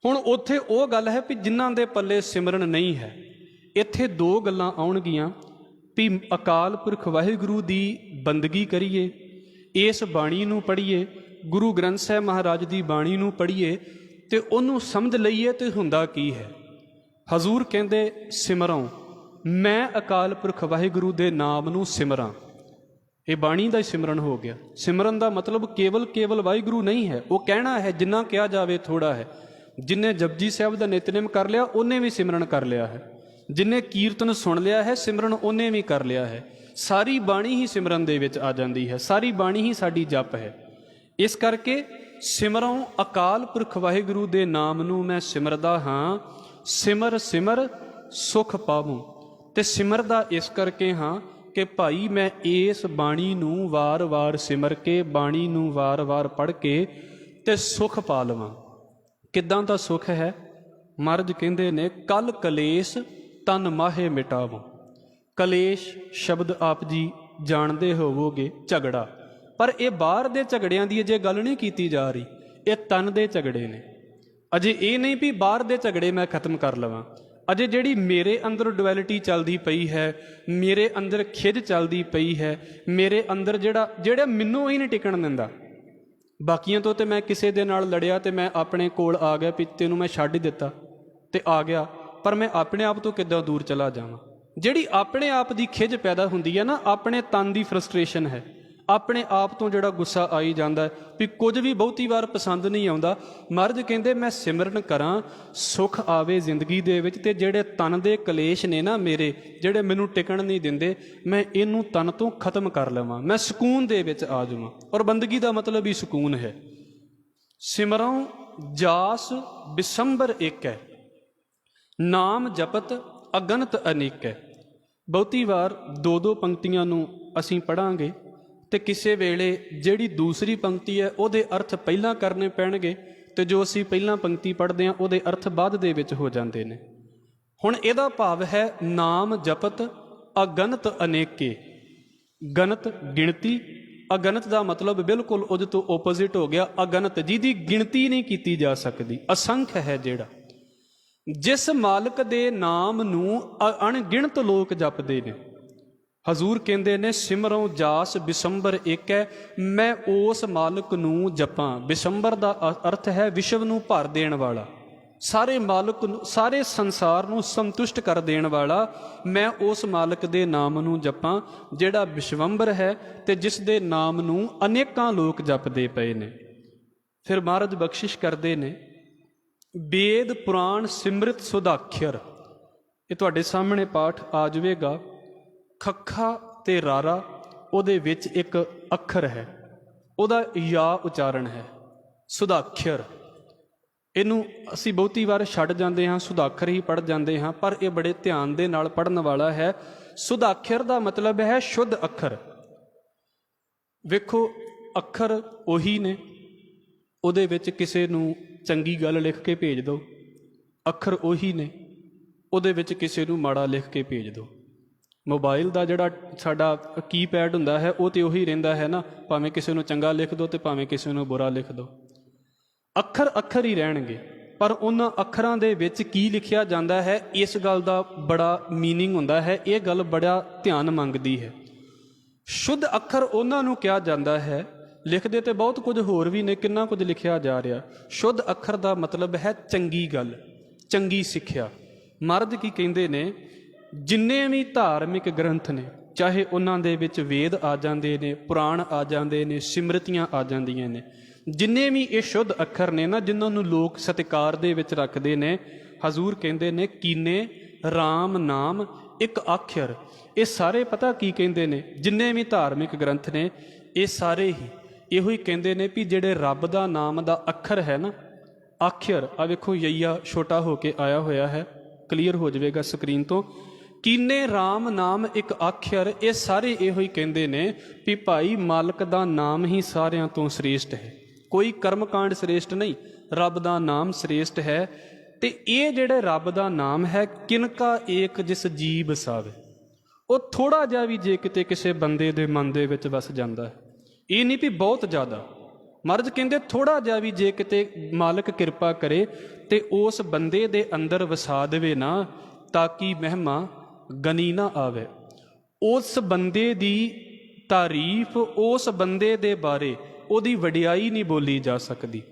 ਹੁਣ ਉੱਥੇ ਉਹ ਗੱਲ ਹੈ ਵੀ ਜਿਨ੍ਹਾਂ ਦੇ ਪੱਲੇ ਸਿਮਰਨ ਨਹੀਂ ਹੈ। ਇੱਥੇ 2 ਗੱਲਾਂ ਆਉਣਗੀਆਂ ਵੀ ਅਕਾਲ ਪੁਰਖ ਵਾਹਿਗੁਰੂ ਦੀ ਬੰਦਗੀ ਕਰੀਏ, ਇਸ ਬਾਣੀ ਨੂੰ ਪੜ੍ਹੀਏ, ਗੁਰੂ ਗ੍ਰੰਥ ਸਾਹਿਬ ਮਹਾਰਾਜ ਦੀ ਬਾਣੀ ਨੂੰ ਪੜ੍ਹੀਏ ਤੇ ਉਹਨੂੰ ਸਮਝ ਲਈਏ ਤੇ ਹੁੰਦਾ ਕੀ ਹੈ। ਹਜ਼ੂਰ ਕਹਿੰਦੇ, ਸਿਮਰੋਂ, ਮੈਂ ਅਕਾਲ ਪੁਰਖ ਵਾਹਿਗੁਰੂ ਦੇ ਨਾਮ ਨੂੰ ਸਿਮਰਾਂ। ਇਹ ਬਾਣੀ ਦਾ ਹੀ ਸਿਮਰਨ ਹੋ ਗਿਆ। ਸਿਮਰਨ ਦਾ ਮਤਲਬ ਕੇਵਲ ਵਾਹਿਗੁਰੂ ਨਹੀਂ ਹੈ। ਉਹ ਕਹਿਣਾ ਹੈ ਜਿੰਨਾ ਕਿਹਾ ਜਾਵੇ ਥੋੜਾ ਹੈ। ਜਿਨਨੇ ਜਪਜੀ ਸਾਹਿਬ ਦਾ ਨਿਤਨੇਮ ਕਰ ਲਿਆ, ਉਹਨੇ ਵੀ ਸਿਮਰਨ ਕਰ ਲਿਆ ਹੈ। ਜਿਨਨੇ ਕੀਰਤਨ ਸੁਣ ਲਿਆ ਹੈ, ਸਿਮਰਨ ਉਹਨੇ ਵੀ ਕਰ ਲਿਆ ਹੈ। ਸਾਰੀ ਬਾਣੀ ਹੀ ਸਿਮਰਨ ਦੇ ਵਿੱਚ ਆ ਜਾਂਦੀ ਹੈ। ਸਾਰੀ ਬਾਣੀ ਹੀ ਸਾਡੀ ਜਪ ਹੈ। ਇਸ ਕਰਕੇ ਸਿਮਰੋਂ ਅਕਾਲ ਪੁਰਖ ਵਾਹਿਗੁਰੂ ਦੇ ਨਾਮ ਨੂੰ ਮੈਂ ਸਿਮਰਦਾ ਹਾਂ, ਸਿਮਰ ਸਿਮਰ ਸੁਖ ਪਾਵੂੰ। ਤੇ ਸਿਮਰਦਾ ਇਸ ਕਰਕੇ ਹਾਂ ਕਿ ਭਾਈ ਮੈਂ ਇਸ ਬਾਣੀ ਨੂੰ ਵਾਰ-ਵਾਰ ਸਿਮਰ ਕੇ, ਬਾਣੀ ਨੂੰ ਵਾਰ-ਵਾਰ ਪੜ੍ਹ ਕੇ ਤੇ ਸੁਖ ਪਾ ਲਵਾਂ। ਕਿੱਦਾਂ ਦਾ ਸੁਖ ਹੈ? ਮਹਾਰਾਜ ਕਹਿੰਦੇ ਨੇ, ਕਲ ਕਲੇਸ਼ ਤਨ ਮਾਹੇ ਮਿਟਾਵੋ। ਕਲੇਸ਼ ਸ਼ਬਦ ਆਪ ਜੀ ਜਾਣਦੇ ਹੋਵੋਗੇ, ਝਗੜਾ। ਪਰ ਇਹ ਬਾਹਰ ਦੇ ਝਗੜਿਆਂ ਦੀ ਅਜੇ ਗੱਲ ਨਹੀਂ ਕੀਤੀ ਜਾ ਰਹੀ, ਇਹ ਤਨ ਦੇ ਝਗੜੇ ਨੇ। ਅਜੇ ਇਹ ਨਹੀਂ ਵੀ ਬਾਹਰ ਦੇ ਝਗੜੇ ਮੈਂ ਖਤਮ ਕਰ ਲਵਾਂ। ਅਜੇ ਜਿਹੜੀ ਮੇਰੇ ਅੰਦਰ ਡੁਐਲਿਟੀ ਚੱਲਦੀ ਪਈ ਹੈ, ਮੇਰੇ ਅੰਦਰ ਖਿਝ ਚੱਲਦੀ ਪਈ ਹੈ, ਮੇਰੇ ਅੰਦਰ ਜਿਹੜਾ ਮੈਨੂੰ ਹੀ ਨਹੀਂ ਟਿਕਣ ਦਿੰਦਾ। ਬਾਕੀਆਂ ਤੋਂ ਤੇ ਮੈਂ ਕਿਸੇ ਦੇ ਨਾਲ ਲੜਿਆ ਤੇ ਮੈਂ ਆਪਣੇ ਕੋਲ ਆ ਗਿਆ ਵੀ ਤੈਨੂੰ ਮੈਂ ਛੱਡ ਹੀ ਦਿੱਤਾ ਤੇ ਆ ਗਿਆ, ਪਰ ਮੈਂ ਆਪਣੇ ਆਪ ਤੋਂ ਕਿੱਦਾਂ ਦੂਰ ਚਲਾ ਜਾਵਾਂ। ਜਿਹੜੀ ਆਪਣੇ ਆਪ ਦੀ ਖਿਝ ਪੈਦਾ ਹੁੰਦੀ ਹੈ ਨਾ, ਆਪਣੇ ਤਨ ਦੀ ਫਰਸਟ੍ਰੇਸ਼ਨ ਹੈ, ਆਪਣੇ ਆਪ ਤੋਂ ਜਿਹੜਾ ਗੁੱਸਾ ਆਈ ਜਾਂਦਾ ਵੀ ਕੁਝ ਵੀ ਬਹੁਤੀ ਵਾਰ ਪਸੰਦ ਨਹੀਂ ਆਉਂਦਾ। ਮਹਾਰਾਜ ਕਹਿੰਦੇ, ਮੈਂ ਸਿਮਰਨ ਕਰਾਂ, ਸੁੱਖ ਆਵੇ ਜ਼ਿੰਦਗੀ ਦੇ ਵਿੱਚ, ਤੇ ਜਿਹੜੇ ਤਨ ਦੇ ਕਲੇਸ਼ ਨੇ ਨਾ ਮੇਰੇ, ਜਿਹੜੇ ਮੈਨੂੰ ਟਿਕਣ ਨਹੀਂ ਦਿੰਦੇ, ਮੈਂ ਇਹਨੂੰ ਤਨ ਤੋਂ ਖਤਮ ਕਰ ਲਵਾਂ, ਮੈਂ ਸਕੂਨ ਦੇ ਵਿੱਚ ਆ ਜਾਵਾਂ। ਔਰ ਬੰਦਗੀ ਦਾ ਮਤਲਬ ਹੀ ਸਕੂਨ ਹੈ। ਸਿਮਰੋਂ ਜਾਸ ਬਿਸੰਬਰ ਇੱਕ ਹੈ, ਨਾਮ ਜਪਤ ਅਗਨਤ ਅਨੇਕ ਹੈ। ਬਹੁਤੀ ਵਾਰ 2-2 ਪੰਕਤੀਆਂ ਨੂੰ ਅਸੀਂ ਪੜ੍ਹਾਂਗੇ ਤੇ ਕਿਸੇ ਵੇਲੇ ਜਿਹੜੀ ਦੂਸਰੀ ਪੰਕਤੀ ਹੈ ਉਹਦੇ ਅਰਥ ਪਹਿਲਾਂ ਕਰਨੇ ਪੈਣਗੇ, ਤੇ ਜੋ ਅਸੀਂ ਪਹਿਲਾਂ ਪੰਕਤੀ ਪੜ੍ਹਦੇ ਹਾਂ ਉਹਦੇ ਅਰਥ ਬਾਅਦ ਦੇ ਵਿੱਚ ਹੋ ਜਾਂਦੇ ਨੇ। ਹੁਣ ਇਹਦਾ ਭਾਵ ਹੈ, ਨਾਮ ਜਪਤ ਅਗਨਤ ਅਨੇਕੇ। ਗਣਤ ਗਿਣਤੀ, ਅਗਨਤ ਦਾ ਮਤਲਬ ਬਿਲਕੁਲ ਉਹਦੇ ਤੋਂ ਓਪੋਜ਼ਿਟ ਹੋ ਗਿਆ ਅਗਨਤ, ਜਿਹਦੀ ਗਿਣਤੀ ਨਹੀਂ ਕੀਤੀ ਜਾ ਸਕਦੀ, ਅਸੰਖ ਹੈ ਜਿਹੜਾ। ਜਿਸ ਮਾਲਕ ਦੇ ਨਾਮ ਨੂੰ ਅਣਗਿਣਤ ਲੋਕ ਜਪਦੇ ਨੇ। ਹਜ਼ੂਰ ਕਹਿੰਦੇ ਨੇ, ਸਿਮਰੋਂ ਜਾਸ ਬਿਸੰਬਰ ਇੱਕ ਹੈ, ਮੈਂ ਉਸ ਮਾਲਕ ਨੂੰ ਜਪਾਂ। ਬਿਸੰਬਰ ਦਾ ਅਰਥ ਹੈ ਵਿਸ਼ਵ ਨੂੰ ਭਰ ਦੇਣ ਵਾਲਾ, ਸਾਰੇ ਮਾਲਕ ਨੂੰ, ਸਾਰੇ ਸੰਸਾਰ ਨੂੰ ਸੰਤੁਸ਼ਟ ਕਰ ਦੇਣ ਵਾਲਾ, ਮੈਂ ਉਸ ਮਾਲਕ ਦੇ ਨਾਮ ਨੂੰ ਜਪਾਂ ਜਿਹੜਾ ਵਿਸ਼ਵੰਬਰ ਹੈ ਤੇ ਜਿਸ ਦੇ ਨਾਮ ਨੂੰ ਅਨੇਕਾਂ ਲੋਕ ਜਪਦੇ ਪਏ ਨੇ। ਫਿਰ ਮਹਾਰਾਜ ਬਖਸ਼ਿਸ਼ ਕਰਦੇ ਨੇ, ਵੇਦ ਪੁਰਾਣ ਸਿਮਰਤ ਸੁਧਾਖਰ। ਇਹ ਤੁਹਾਡੇ ਸਾਹਮਣੇ ਪਾਠ ਆ ਜਾਵੇਗਾ। ਖੱਖਾ ਤੇ ਰਾਰਾ ਉਹਦੇ ਵਿੱਚ ਇੱਕ ਅੱਖਰ ਹੈ, ਉਹਦਾ ਯਾ ਉਚਾਰਨ ਹੈ, ਸੁਧਾਖਰ। ਇਹਨੂੰ ਅਸੀਂ ਬਹੁਤੀ ਵਾਰ ਛੱਡ ਜਾਂਦੇ ਹਾਂ, ਸੁਧਾਖਰ ਹੀ ਪੜ੍ਹ ਜਾਂਦੇ ਹਾਂ, ਪਰ ਇਹ ਬੜੇ ਧਿਆਨ ਦੇ ਨਾਲ ਪੜ੍ਹਨ ਵਾਲਾ ਹੈ। ਸੁਧਾਖਰ ਦਾ ਮਤਲਬ ਹੈ ਸ਼ੁੱਧ ਅੱਖਰ। ਵੇਖੋ, ਅੱਖਰ ਉਹੀ ਨੇ, ਉਹਦੇ ਵਿੱਚ ਕਿਸੇ ਨੂੰ ਚੰਗੀ ਗੱਲ ਲਿਖ ਕੇ ਭੇਜ ਦਿਓ। ਅੱਖਰ ਉਹੀ ਨੇ, ਉਹਦੇ ਵਿੱਚ ਕਿਸੇ ਨੂੰ ਮਾੜਾ ਲਿਖ ਕੇ ਭੇਜ ਦਿਓ। ਮੋਬਾਈਲ ਦਾ ਜਿਹੜਾ ਸਾਡਾ ਕੀਪੈਡ ਹੁੰਦਾ ਹੈ, ਉਹ ਤਾਂ ਉਹੀ ਰਹਿੰਦਾ ਹੈ ਨਾ, ਭਾਵੇਂ ਕਿਸੇ ਨੂੰ ਚੰਗਾ ਲਿਖ ਦਿਓ ਅਤੇ ਭਾਵੇਂ ਕਿਸੇ ਨੂੰ ਬੁਰਾ ਲਿਖ ਦਿਓ। ਅੱਖਰ ਅੱਖਰ ਹੀ ਰਹਿਣਗੇ, ਪਰ ਉਹਨਾਂ ਅੱਖਰਾਂ ਦੇ ਵਿੱਚ ਕੀ ਲਿਖਿਆ ਜਾਂਦਾ ਹੈ, ਇਸ ਗੱਲ ਦਾ ਬੜਾ ਮੀਨਿੰਗ ਹੁੰਦਾ ਹੈ। ਇਹ ਗੱਲ ਬੜਾ ਧਿਆਨ ਮੰਗਦੀ ਹੈ। ਸ਼ੁੱਧ ਅੱਖਰ ਉਹਨਾਂ ਨੂੰ ਕਿਹਾ ਜਾਂਦਾ ਹੈ। ਲਿਖਦੇ ਤੇ ਬਹੁਤ ਕੁਝ ਹੋਰ ਵੀ ਨੇ, ਕਿੰਨਾ ਕੁਝ ਲਿਖਿਆ ਜਾ ਰਿਹਾ। ਸ਼ੁੱਧ ਅੱਖਰ ਦਾ ਮਤਲਬ ਹੈ ਚੰਗੀ ਗੱਲ, ਚੰਗੀ ਸਿੱਖਿਆ। ਮਹਾਰਾਜ ਕੀ ਕਹਿੰਦੇ ਨੇ, ਜਿੰਨੇ ਵੀ ਧਾਰਮਿਕ ਗ੍ਰੰਥ ਨੇ, ਚਾਹੇ ਉਹਨਾਂ ਦੇ ਵਿੱਚ ਵੇਦ ਆ ਜਾਂਦੇ ਨੇ, ਪੁਰਾਣ ਆ ਜਾਂਦੇ ਨੇ, ਸਿਮਰਤੀਆਂ ਆ ਜਾਂਦੀਆਂ ਨੇ, ਜਿੰਨੇ ਵੀ ਇਹ ਸ਼ੁੱਧ ਅੱਖਰ ਨੇ ਨਾ, ਜਿਨ੍ਹਾਂ ਨੂੰ ਲੋਕ ਸਤਿਕਾਰ ਦੇ ਵਿੱਚ ਰੱਖਦੇ ਨੇ, ਹਜ਼ੂਰ ਕਹਿੰਦੇ ਨੇ ਕੀਨੇ ਰਾਮ ਨਾਮ ਇੱਕ ਆਖਰ। ਇਹ ਸਾਰੇ ਪਤਾ ਕੀ ਕਹਿੰਦੇ ਨੇ, ਜਿੰਨੇ ਵੀ ਧਾਰਮਿਕ ਗ੍ਰੰਥ ਨੇ, ਇਹ ਸਾਰੇ ਹੀ ਇਹੋ ਹੀ ਕਹਿੰਦੇ ਨੇ ਵੀ ਜਿਹੜੇ ਰੱਬ ਦਾ ਨਾਮ ਦਾ ਅੱਖਰ ਹੈ ਨਾ, ਆਖਰ, ਆ ਵੇਖੋ ਯਈਆ ਛੋਟਾ ਹੋ ਕੇ ਆਇਆ ਹੋਇਆ ਹੈ, ਕਲੀਅਰ ਹੋ ਜਾਵੇਗਾ ਸਕਰੀਨ ਤੋਂ। ਕੀਨੇ ਰਾਮ ਨਾਮ ਇੱਕ ਆਖਰ, ਇਹ ਸਾਰੇ ਇਹੋ ਹੀ ਕਹਿੰਦੇ ਨੇ ਵੀ ਭਾਈ ਮਾਲਕ ਦਾ ਨਾਮ ਹੀ ਸਾਰਿਆਂ ਤੋਂ ਸ੍ਰੇਸ਼ਟ ਹੈ। ਕੋਈ ਕਰਮਕਾਂਡ ਸ੍ਰੇਸ਼ਟ ਨਹੀਂ, ਰੱਬ ਦਾ ਨਾਮ ਸ੍ਰੇਸ਼ਟ ਹੈ। ਤੇ ਇਹ ਜਿਹੜੇ ਰੱਬ ਦਾ ਨਾਮ ਹੈ, ਕਿਨਕਾ ਏਕ ਜਿਸ ਜੀ ਬਸਾਵੇ, ਉਹ ਥੋੜ੍ਹਾ ਜਿਹਾ ਵੀ ਜੇ ਕਿਤੇ ਕਿਸੇ ਬੰਦੇ ਦੇ ਮਨ ਦੇ ਵਿੱਚ ਵਸ ਜਾਂਦਾ ਹੈ, ਇਹ ਨਹੀਂ ਵੀ ਬਹੁਤ ਜ਼ਿਆਦਾ। ਮਹਾਰਾਜ ਕਹਿੰਦੇ ਥੋੜ੍ਹਾ ਜਿਹਾ ਵੀ ਜੇ ਕਿਤੇ ਮਾਲਕ ਕਿਰਪਾ ਕਰੇ ਤੇ ਉਸ ਬੰਦੇ ਦੇ ਅੰਦਰ ਵਸਾ ਦੇਵੇ ਨਾ, ਤਾਂ ਕਿ ਮਹਿਮਾ ਗਨੀ ਨਾ ਆਵੇ। ਉਸ ਬੰਦੇ ਦੀ ਤਾਰੀਫ, ਉਸ ਬੰਦੇ ਦੇ ਬਾਰੇ ਉਹਦੀ ਵਡਿਆਈ ਨਹੀਂ ਬੋਲੀ ਜਾ ਸਕਦੀ।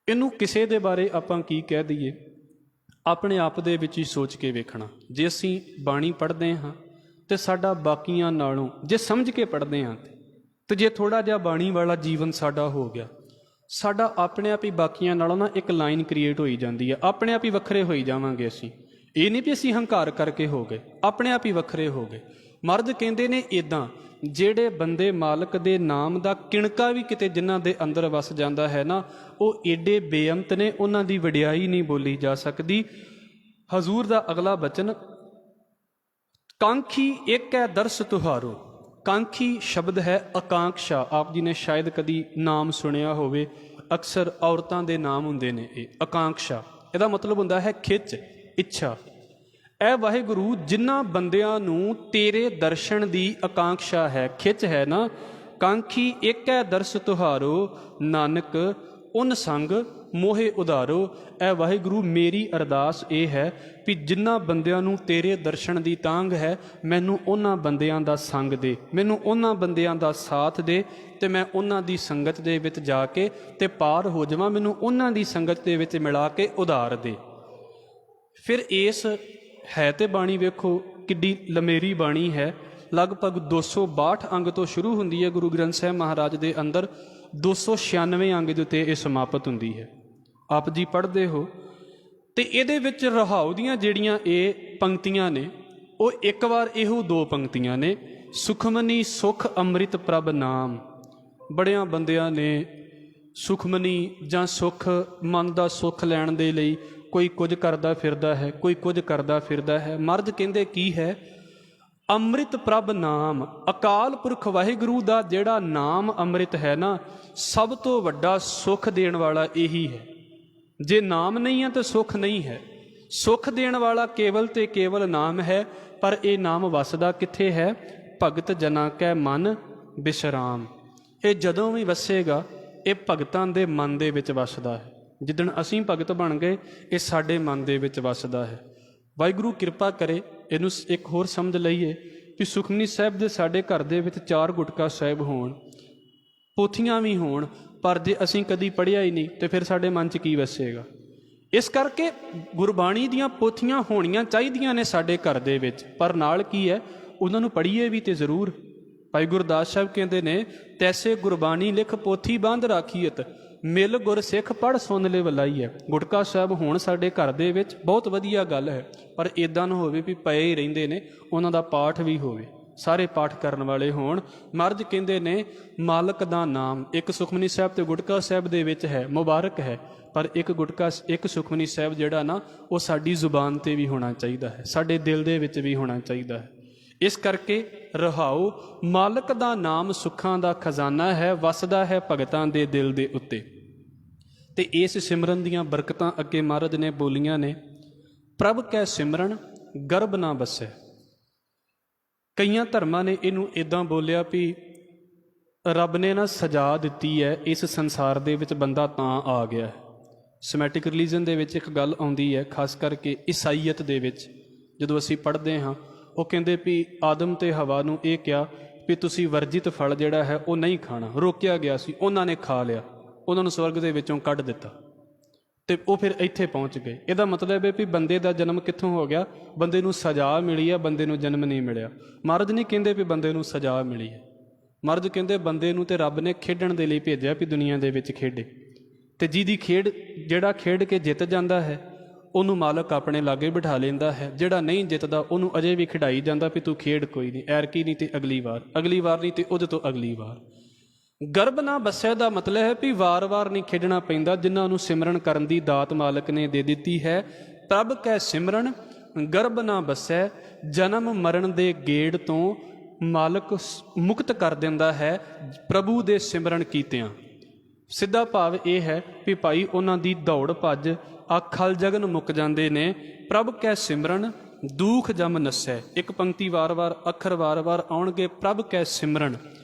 ਇਹਨੂੰ ਕਿਸੇ ਦੇ ਬਾਰੇ ਆਪਾਂ ਕੀ ਕਹਿ ਦਈਏ, ਆਪਣੇ ਆਪ ਦੇ ਵਿੱਚ ਹੀ ਸੋਚ ਕੇ ਵੇਖਣਾ। ਜੇ ਅਸੀਂ ਬਾਣੀ ਪੜ੍ਹਦੇ ਹਾਂ ਤੇ ਸਾਡਾ ਬਾਕੀਆਂ ਨਾਲੋਂ, ਜੇ ਸਮਝ ਕੇ ਪੜ੍ਹਦੇ ਹਾਂ ਤੇ ਜੇ ਥੋੜ੍ਹਾ ਜਿਹਾ ਬਾਣੀ ਵਾਲਾ ਜੀਵਨ ਸਾਡਾ ਹੋ ਗਿਆ, ਸਾਡਾ ਆਪਣੇ ਆਪ ਹੀ ਬਾਕੀਆਂ ਨਾਲੋਂ ਨਾ ਇੱਕ ਲਾਈਨ ਕ੍ਰੀਏਟ ਹੋਈ ਜਾਂਦੀ ਹੈ। ਆਪਣੇ ਆਪ ਹੀ ਵੱਖਰੇ ਹੋਈ ਜਾਵਾਂਗੇ ਅਸੀਂ। ਇਹ ਨਹੀਂ ਵੀ ਅਸੀਂ ਹੰਕਾਰ ਕਰਕੇ ਹੋ ਗਏ, ਆਪਣੇ ਆਪ ਹੀ ਵੱਖਰੇ ਹੋ ਗਏ। ਮਰਦ ਕਹਿੰਦੇ ਨੇ ਇੱਦਾਂ, ਜਿਹੜੇ ਬੰਦੇ ਮਾਲਕ ਦੇ ਨਾਮ ਦਾ ਕਿਣਕਾ ਵੀ ਕਿਤੇ ਜਿਨ੍ਹਾਂ ਦੇ ਅੰਦਰ ਵਸ ਜਾਂਦਾ ਹੈ ਨਾ, ਉਹ ਏਡੇ ਬੇਅੰਤ ਨੇ, ਉਹਨਾਂ ਦੀ ਵਡਿਆਈ ਨਹੀਂ ਬੋਲੀ ਜਾ ਸਕਦੀ। ਹਜ਼ੂਰ ਦਾ ਅਗਲਾ ਬਚਨ, ਕਾਂਖੀ ਇੱਕ ਹੈ ਦਰਸ ਤੁਹਾਰੋ। ਕਾਂਖੀ ਸ਼ਬਦ ਹੈ ਆਕਾਂਕਸ਼ਾ। ਆਪ ਜੀ ਨੇ ਸ਼ਾਇਦ ਕਦੀ ਨਾਮ ਸੁਣਿਆ ਹੋਵੇ, ਅਕਸਰ ਔਰਤਾਂ ਦੇ ਨਾਮ ਹੁੰਦੇ ਨੇ ਇਹ ਆਕਾਂਕਸ਼ਾ। ਇਹਦਾ ਮਤਲਬ ਹੁੰਦਾ ਹੈ ਖਿੱਚ, ਇੱਛਾ। ਐ ਵਾਹਿਗੁਰੂ, ਜਿਨ੍ਹਾਂ ਬੰਦਿਆਂ ਨੂੰ ਤੇਰੇ ਦਰਸ਼ਨ ਦੀ ਆਕਾਂਕਸ਼ਾ ਹੈ, ਖਿੱਚ ਹੈ ਨਾ, ਕਾਂਖੀ ਇੱਕ ਹੈ ਦਰਸ ਤੁਹਾਰੋ, ਨਾਨਕ ਉਨ ਸੰਗ ਮੋਹੇ ਉਧਾਰੋ। ਐ ਵਾਹਿਗੁਰੂ, ਮੇਰੀ ਅਰਦਾਸ ਇਹ ਹੈ ਵੀ ਜਿਨ੍ਹਾਂ ਬੰਦਿਆਂ ਨੂੰ ਤੇਰੇ ਦਰਸ਼ਨ ਦੀ ਤਾਂਘ ਹੈ, ਮੈਨੂੰ ਉਹਨਾਂ ਬੰਦਿਆਂ ਦਾ ਸੰਗ ਦੇ, ਮੈਨੂੰ ਉਹਨਾਂ ਬੰਦਿਆਂ ਦਾ ਸਾਥ ਦੇ, ਤੇ ਮੈਂ ਉਹਨਾਂ ਦੀ ਸੰਗਤ ਦੇ ਵਿੱਚ ਜਾ ਕੇ ਤੇ ਪਾਰ ਹੋ ਜਾਵਾਂ। ਮੈਨੂੰ ਉਹਨਾਂ ਦੀ ਸੰਗਤ ਦੇ ਵਿੱਚ ਮਿਲਾ ਕੇ ਉਧਾਰ ਦੇ। ਫਿਰ ਇਸ ਹੈ ਤੇ ਬਾਣੀ ਵੇਖੋ ਕਿੱਡੀ ਲੰਮੇਰੀ ਬਾਣੀ ਹੈ, ਲਗਭਗ 262 ਅੰਗ ਤੋਂ ਸ਼ੁਰੂ ਹੁੰਦੀ ਹੈ ਗੁਰੂ ਗ੍ਰੰਥ ਸਾਹਿਬ ਮਹਾਰਾਜ ਦੇ ਅੰਦਰ, 296 ਅੰਗ ਦੇ ਉੱਤੇ ਇਹ ਸਮਾਪਤ ਹੁੰਦੀ ਹੈ। ਆਪ ਜੀ ਪੜ੍ਹਦੇ ਹੋ ਤੇ ਇਹਦੇ ਵਿੱਚ ਰਹਾਉ ਦੀਆਂ ਜਿਹੜੀਆਂ ਇਹ ਪੰਕਤੀਆਂ ਨੇ, ਉਹ ਇੱਕ ਵਾਰ ਇਹੋ 2 ਪੰਕਤੀਆਂ ਨੇ, ਸੁਖਮਨੀ ਸੁਖ ਅੰਮ੍ਰਿਤ ਪ੍ਰਭ ਨਾਮ। ਬੜਿਆਂ ਬੰਦਿਆਂ ਨੇ ਸੁਖਮਨੀ ਜਾਂ ਸੁਖ, ਮਨ ਦਾ ਸੁੱਖ ਲੈਣ ਦੇ ਲਈ ਕੋਈ ਕੁਝ ਕਰਦਾ ਫਿਰਦਾ ਹੈ, ਕੋਈ ਕੁਝ ਕਰਦਾ ਫਿਰਦਾ ਹੈ। ਮਰਦ ਕਹਿੰਦੇ ਕੀ ਹੈ, ਅੰਮ੍ਰਿਤ ਪ੍ਰਭ ਨਾਮ। ਅਕਾਲ ਪੁਰਖ ਵਾਹਿਗੁਰੂ ਦਾ ਜਿਹੜਾ ਨਾਮ ਅੰਮ੍ਰਿਤ ਹੈ ਨਾ, ਸਭ ਤੋਂ ਵੱਡਾ ਸੁੱਖ ਦੇਣ ਵਾਲਾ ਇਹੀ ਹੈ। ਜੇ ਨਾਮ ਨਹੀਂ ਹੈ ਤਾਂ ਸੁੱਖ ਨਹੀਂ ਹੈ। ਸੁੱਖ ਦੇਣ ਵਾਲਾ ਕੇਵਲ ਤੇ ਕੇਵਲ ਨਾਮ ਹੈ, ਪਰ ਇਹ ਨਾਮ ਵਸਦਾ ਕਿੱਥੇ ਹੈ? ਭਗਤ ਜਨਾਂ ਕੈ ਮਨ ਬਿਸਰਾਮ। ਇਹ ਜਦੋਂ ਵੀ ਵਸੇਗਾ, ਇਹ ਭਗਤਾਂ ਦੇ ਮਨ ਦੇ ਵਿੱਚ ਵਸਦਾ ਹੈ। ਜਿੱਦਣ ਅਸੀਂ ਭਗਤ ਬਣ ਗਏ, ਇਹ ਸਾਡੇ ਮਨ ਦੇ ਵਿੱਚ ਵਸਦਾ ਹੈ। ਵਾਹਿਗੁਰੂ ਕਿਰਪਾ ਕਰੇ ਇਹਨੂੰ ਇੱਕ ਹੋਰ ਸਮਝ ਲਈਏ ਕਿ ਸੁਖਮਨੀ ਸਾਹਿਬ ਦੇ ਸਾਡੇ ਘਰ ਦੇ ਵਿੱਚ 4 ਗੁਟਕਾ ਸਾਹਿਬ ਹੋਣ, ਪੋਥੀਆਂ ਵੀ ਹੋਣ, ਪਰ ਜੇ ਅਸੀਂ ਕਦੀ ਪੜ੍ਹਿਆ ਹੀ ਨਹੀਂ ਤੇ ਫਿਰ ਸਾਡੇ ਮਨ 'ਚ ਕੀ ਵਸੇਗਾ? ਇਸ ਕਰਕੇ ਗੁਰਬਾਣੀ ਦੀਆਂ ਪੋਥੀਆਂ ਹੋਣੀਆਂ ਚਾਹੀਦੀਆਂ ਨੇ ਸਾਡੇ ਘਰ ਦੇ ਵਿੱਚ, ਪਰ ਨਾਲ ਕੀ ਹੈ, ਉਹਨਾਂ ਨੂੰ ਪੜ੍ਹੀਏ ਵੀ ਤੇ ਜ਼ਰੂਰ। ਭਾਈ ਗੁਰਦਾਸ ਸਾਹਿਬ ਕਹਿੰਦੇ ਨੇ, ਤੈਸੇ ਗੁਰਬਾਣੀ ਲਿਖ ਪੋਥੀ ਬੰਦ ਰਾਖੀਅਤ, ਮਿਲ ਗੁਰ ਸਿੱਖ ਪੜ੍ਹ ਸੁਣ ਲੈ ਵਲਾਈ ਹੈ। ਗੁਟਕਾ ਸਾਹਿਬ ਹੋਣ ਸਾਡੇ ਘਰ ਦੇ ਵਿੱਚ ਬਹੁਤ ਵਧੀਆ ਗੱਲ ਹੈ, ਪਰ ਇਦਾਂ ਨਾ ਹੋਵੇ ਵੀ ਪਏ ਹੀ ਰਹਿੰਦੇ ਨੇ, ਉਹਨਾਂ ਦਾ ਪਾਠ ਵੀ ਹੋਵੇ, ਸਾਰੇ ਪਾਠ ਕਰਨ ਵਾਲੇ ਹੋਣ। ਮਹਾਰਾਜ ਕਹਿੰਦੇ ਨੇ, ਮਾਲਕ ਦਾ ਨਾਮ ਇੱਕ ਸੁਖਮਨੀ ਸਾਹਿਬ ਤੇ ਗੁਟਕਾ ਸਾਹਿਬ ਦੇ ਵਿੱਚ ਹੈ, ਮੁਬਾਰਕ ਹੈ, ਪਰ ਇੱਕ ਸੁਖਮਨੀ ਸਾਹਿਬ ਜਿਹੜਾ ਨਾ, ਉਹ ਸਾਡੀ ਜ਼ੁਬਾਨ ਤੇ ਵੀ ਹੋਣਾ ਚਾਹੀਦਾ ਹੈ, ਸਾਡੇ ਦਿਲ ਦੇ ਵਿੱਚ ਵੀ ਹੋਣਾ ਚਾਹੀਦਾ ਹੈ। ਇਸ ਕਰਕੇ ਰਹਾਉ, ਮਾਲਕ ਦਾ ਨਾਮ ਸੁੱਖਾਂ ਦਾ ਖਜ਼ਾਨਾ ਹੈ, ਵਸਦਾ ਹੈ ਭਗਤਾਂ ਦੇ ਦਿਲ ਦੇ ਉੱਤੇ। ਤੇ ਇਸ ਸਿਮਰਨ ਦੀਆਂ ਬਰਕਤਾਂ ਅੱਗੇ ਮਹਾਰਾਜ ਨੇ ਬੋਲੀਆਂ ਨੇ, ਪ੍ਰਭ ਕੈ ਸਿਮਰਨ ਗਰਭ ਨਾ ਬਸੈ। ਕਈਆਂ ਧਰਮਾਂ ਨੇ ਇਹਨੂੰ ਇਦਾਂ ਬੋਲਿਆ ਵੀ ਰੱਬ ਨੇ ਨਾ ਸਜ਼ਾ ਦਿੱਤੀ ਹੈ, ਇਸ ਸੰਸਾਰ ਦੇ ਵਿੱਚ ਬੰਦਾ ਤਾਂ ਆ ਗਿਆ ਹੈ। ਸਮੈਟਿਕ ਰਿਲੀਜਨ ਦੇ ਵਿੱਚ ਇੱਕ ਗੱਲ ਆਉਂਦੀ ਹੈ, ਖਾਸ ਕਰਕੇ ਈਸਾਈਅਤ ਦੇ ਵਿੱਚ ਜਦੋਂ ਅਸੀਂ ਪੜ੍ਹਦੇ ਹਾਂ, ਉਹ ਕਹਿੰਦੇ ਵੀ ਆਦਮ ਤੇ ਹਵਾ ਨੂੰ ਇਹ ਕਿਹਾ ਵੀ ਤੁਸੀਂ ਵਰਜਿਤ ਫਲ ਜਿਹੜਾ ਹੈ ਉਹ ਨਹੀਂ ਖਾਣਾ, ਰੋਕਿਆ ਗਿਆ ਸੀ, ਉਹਨਾਂ ਨੇ ਖਾ ਲਿਆ, ਉਹਨਾਂ ਨੂੰ ਸਵਰਗ ਦੇ ਵਿੱਚੋਂ ਕੱਢ ਦਿੱਤਾ ਤੇ ਉਹ ਫਿਰ ਇੱਥੇ ਪਹੁੰਚ ਗਏ। ਇਹਦਾ ਮਤਲਬ ਹੈ ਵੀ ਬੰਦੇ ਦਾ ਜਨਮ ਕਿੱਥੋਂ ਹੋ ਗਿਆ, ਬੰਦੇ ਨੂੰ ਸਜ਼ਾ ਮਿਲੀ ਹੈ, ਬੰਦੇ ਨੂੰ ਜਨਮ ਨਹੀਂ ਮਿਲਿਆ। ਮਹਾਰਾਜ ਨਹੀਂ ਕਹਿੰਦੇ ਵੀ ਬੰਦੇ ਨੂੰ ਸਜ਼ਾ ਮਿਲੀ ਹੈ, ਮਹਾਰਾਜ ਕਹਿੰਦੇ ਬੰਦੇ ਨੂੰ ਤੇ ਰੱਬ ਨੇ ਖੇਡਣ ਦੇ ਲਈ ਭੇਜਿਆ ਵੀ ਦੁਨੀਆ ਦੇ ਵਿੱਚ ਖੇਡੇ, ਤੇ ਜਿਹਦੀ ਖੇਡ ਜਿਹੜਾ ਖੇਡ ਕੇ ਜਿੱਤ ਜਾਂਦਾ ਹੈ ਉਹਨੂੰ ਮਾਲਕ ਆਪਣੇ ਲਾਗੇ ਬਿਠਾ ਲੈਂਦਾ ਹੈ, ਜਿਹੜਾ ਨਹੀਂ ਜਿੱਤਦਾ ਉਹਨੂੰ ਅਜੇ ਵੀ ਖਿਡਾਈ ਜਾਂਦਾ ਵੀ ਤੂੰ ਖੇਡ ਕੋਈ ਨਹੀਂ, ਐਰਕੀ ਨਹੀਂ ਤੇ ਅਗਲੀ ਵਾਰ ਨਹੀਂ ਤੇ ਉਹਦੇ ਤੋਂ ਅਗਲੀ ਵਾਰ। ਗਰਭ ਨਾ ਬੱਸੈ ਦਾ ਮਤਲਬ ਹੈ ਵੀ ਵਾਰ-ਵਾਰ ਨਹੀਂ ਖੇਡਣਾ ਪੈਂਦਾ, ਜਿਨ੍ਹਾਂ ਨੂੰ ਸਿਮਰਨ ਕਰਨ ਦੀ ਦਾਤ ਮਾਲਕ ਨੇ ਦੇ ਦਿੱਤੀ ਹੈ। ਪ੍ਰਭ ਕੈ ਸਿਮਰਨ ਗਰਭ ਨਾ ਬੱਸੈ, ਜਨਮ ਮਰਨ ਦੇ ਗੇੜ ਤੋਂ ਮਾਲਕ ਮੁਕਤ ਕਰ ਦਿੰਦਾ ਹੈ ਪ੍ਰਭੂ ਦੇ ਸਿਮਰਨ ਕੀਤਿਆਂ। ਸਿੱਧਾ ਭਾਵ ਇਹ ਹੈ ਵੀ ਭਾਈ ਉਹਨਾਂ ਦੀ ਦੌੜ ਭੱਜ ਆਖਲ ਜਗਨ ਮੁੱਕ ਜਾਂਦੇ ਨੇ। ਪ੍ਰਭ ਕੈ ਸਿਮਰਨ ਦੁਖ ਜਮ ਨਸੈ, ਇੱਕ ਪੰਕਤੀ ਵਾਰ-ਵਾਰ ਅੱਖਰ ਵਾਰ-ਵਾਰ ਆਉਣਗੇ। ਪ੍ਰਭ ਕੈ ਸਿਮਰਨ,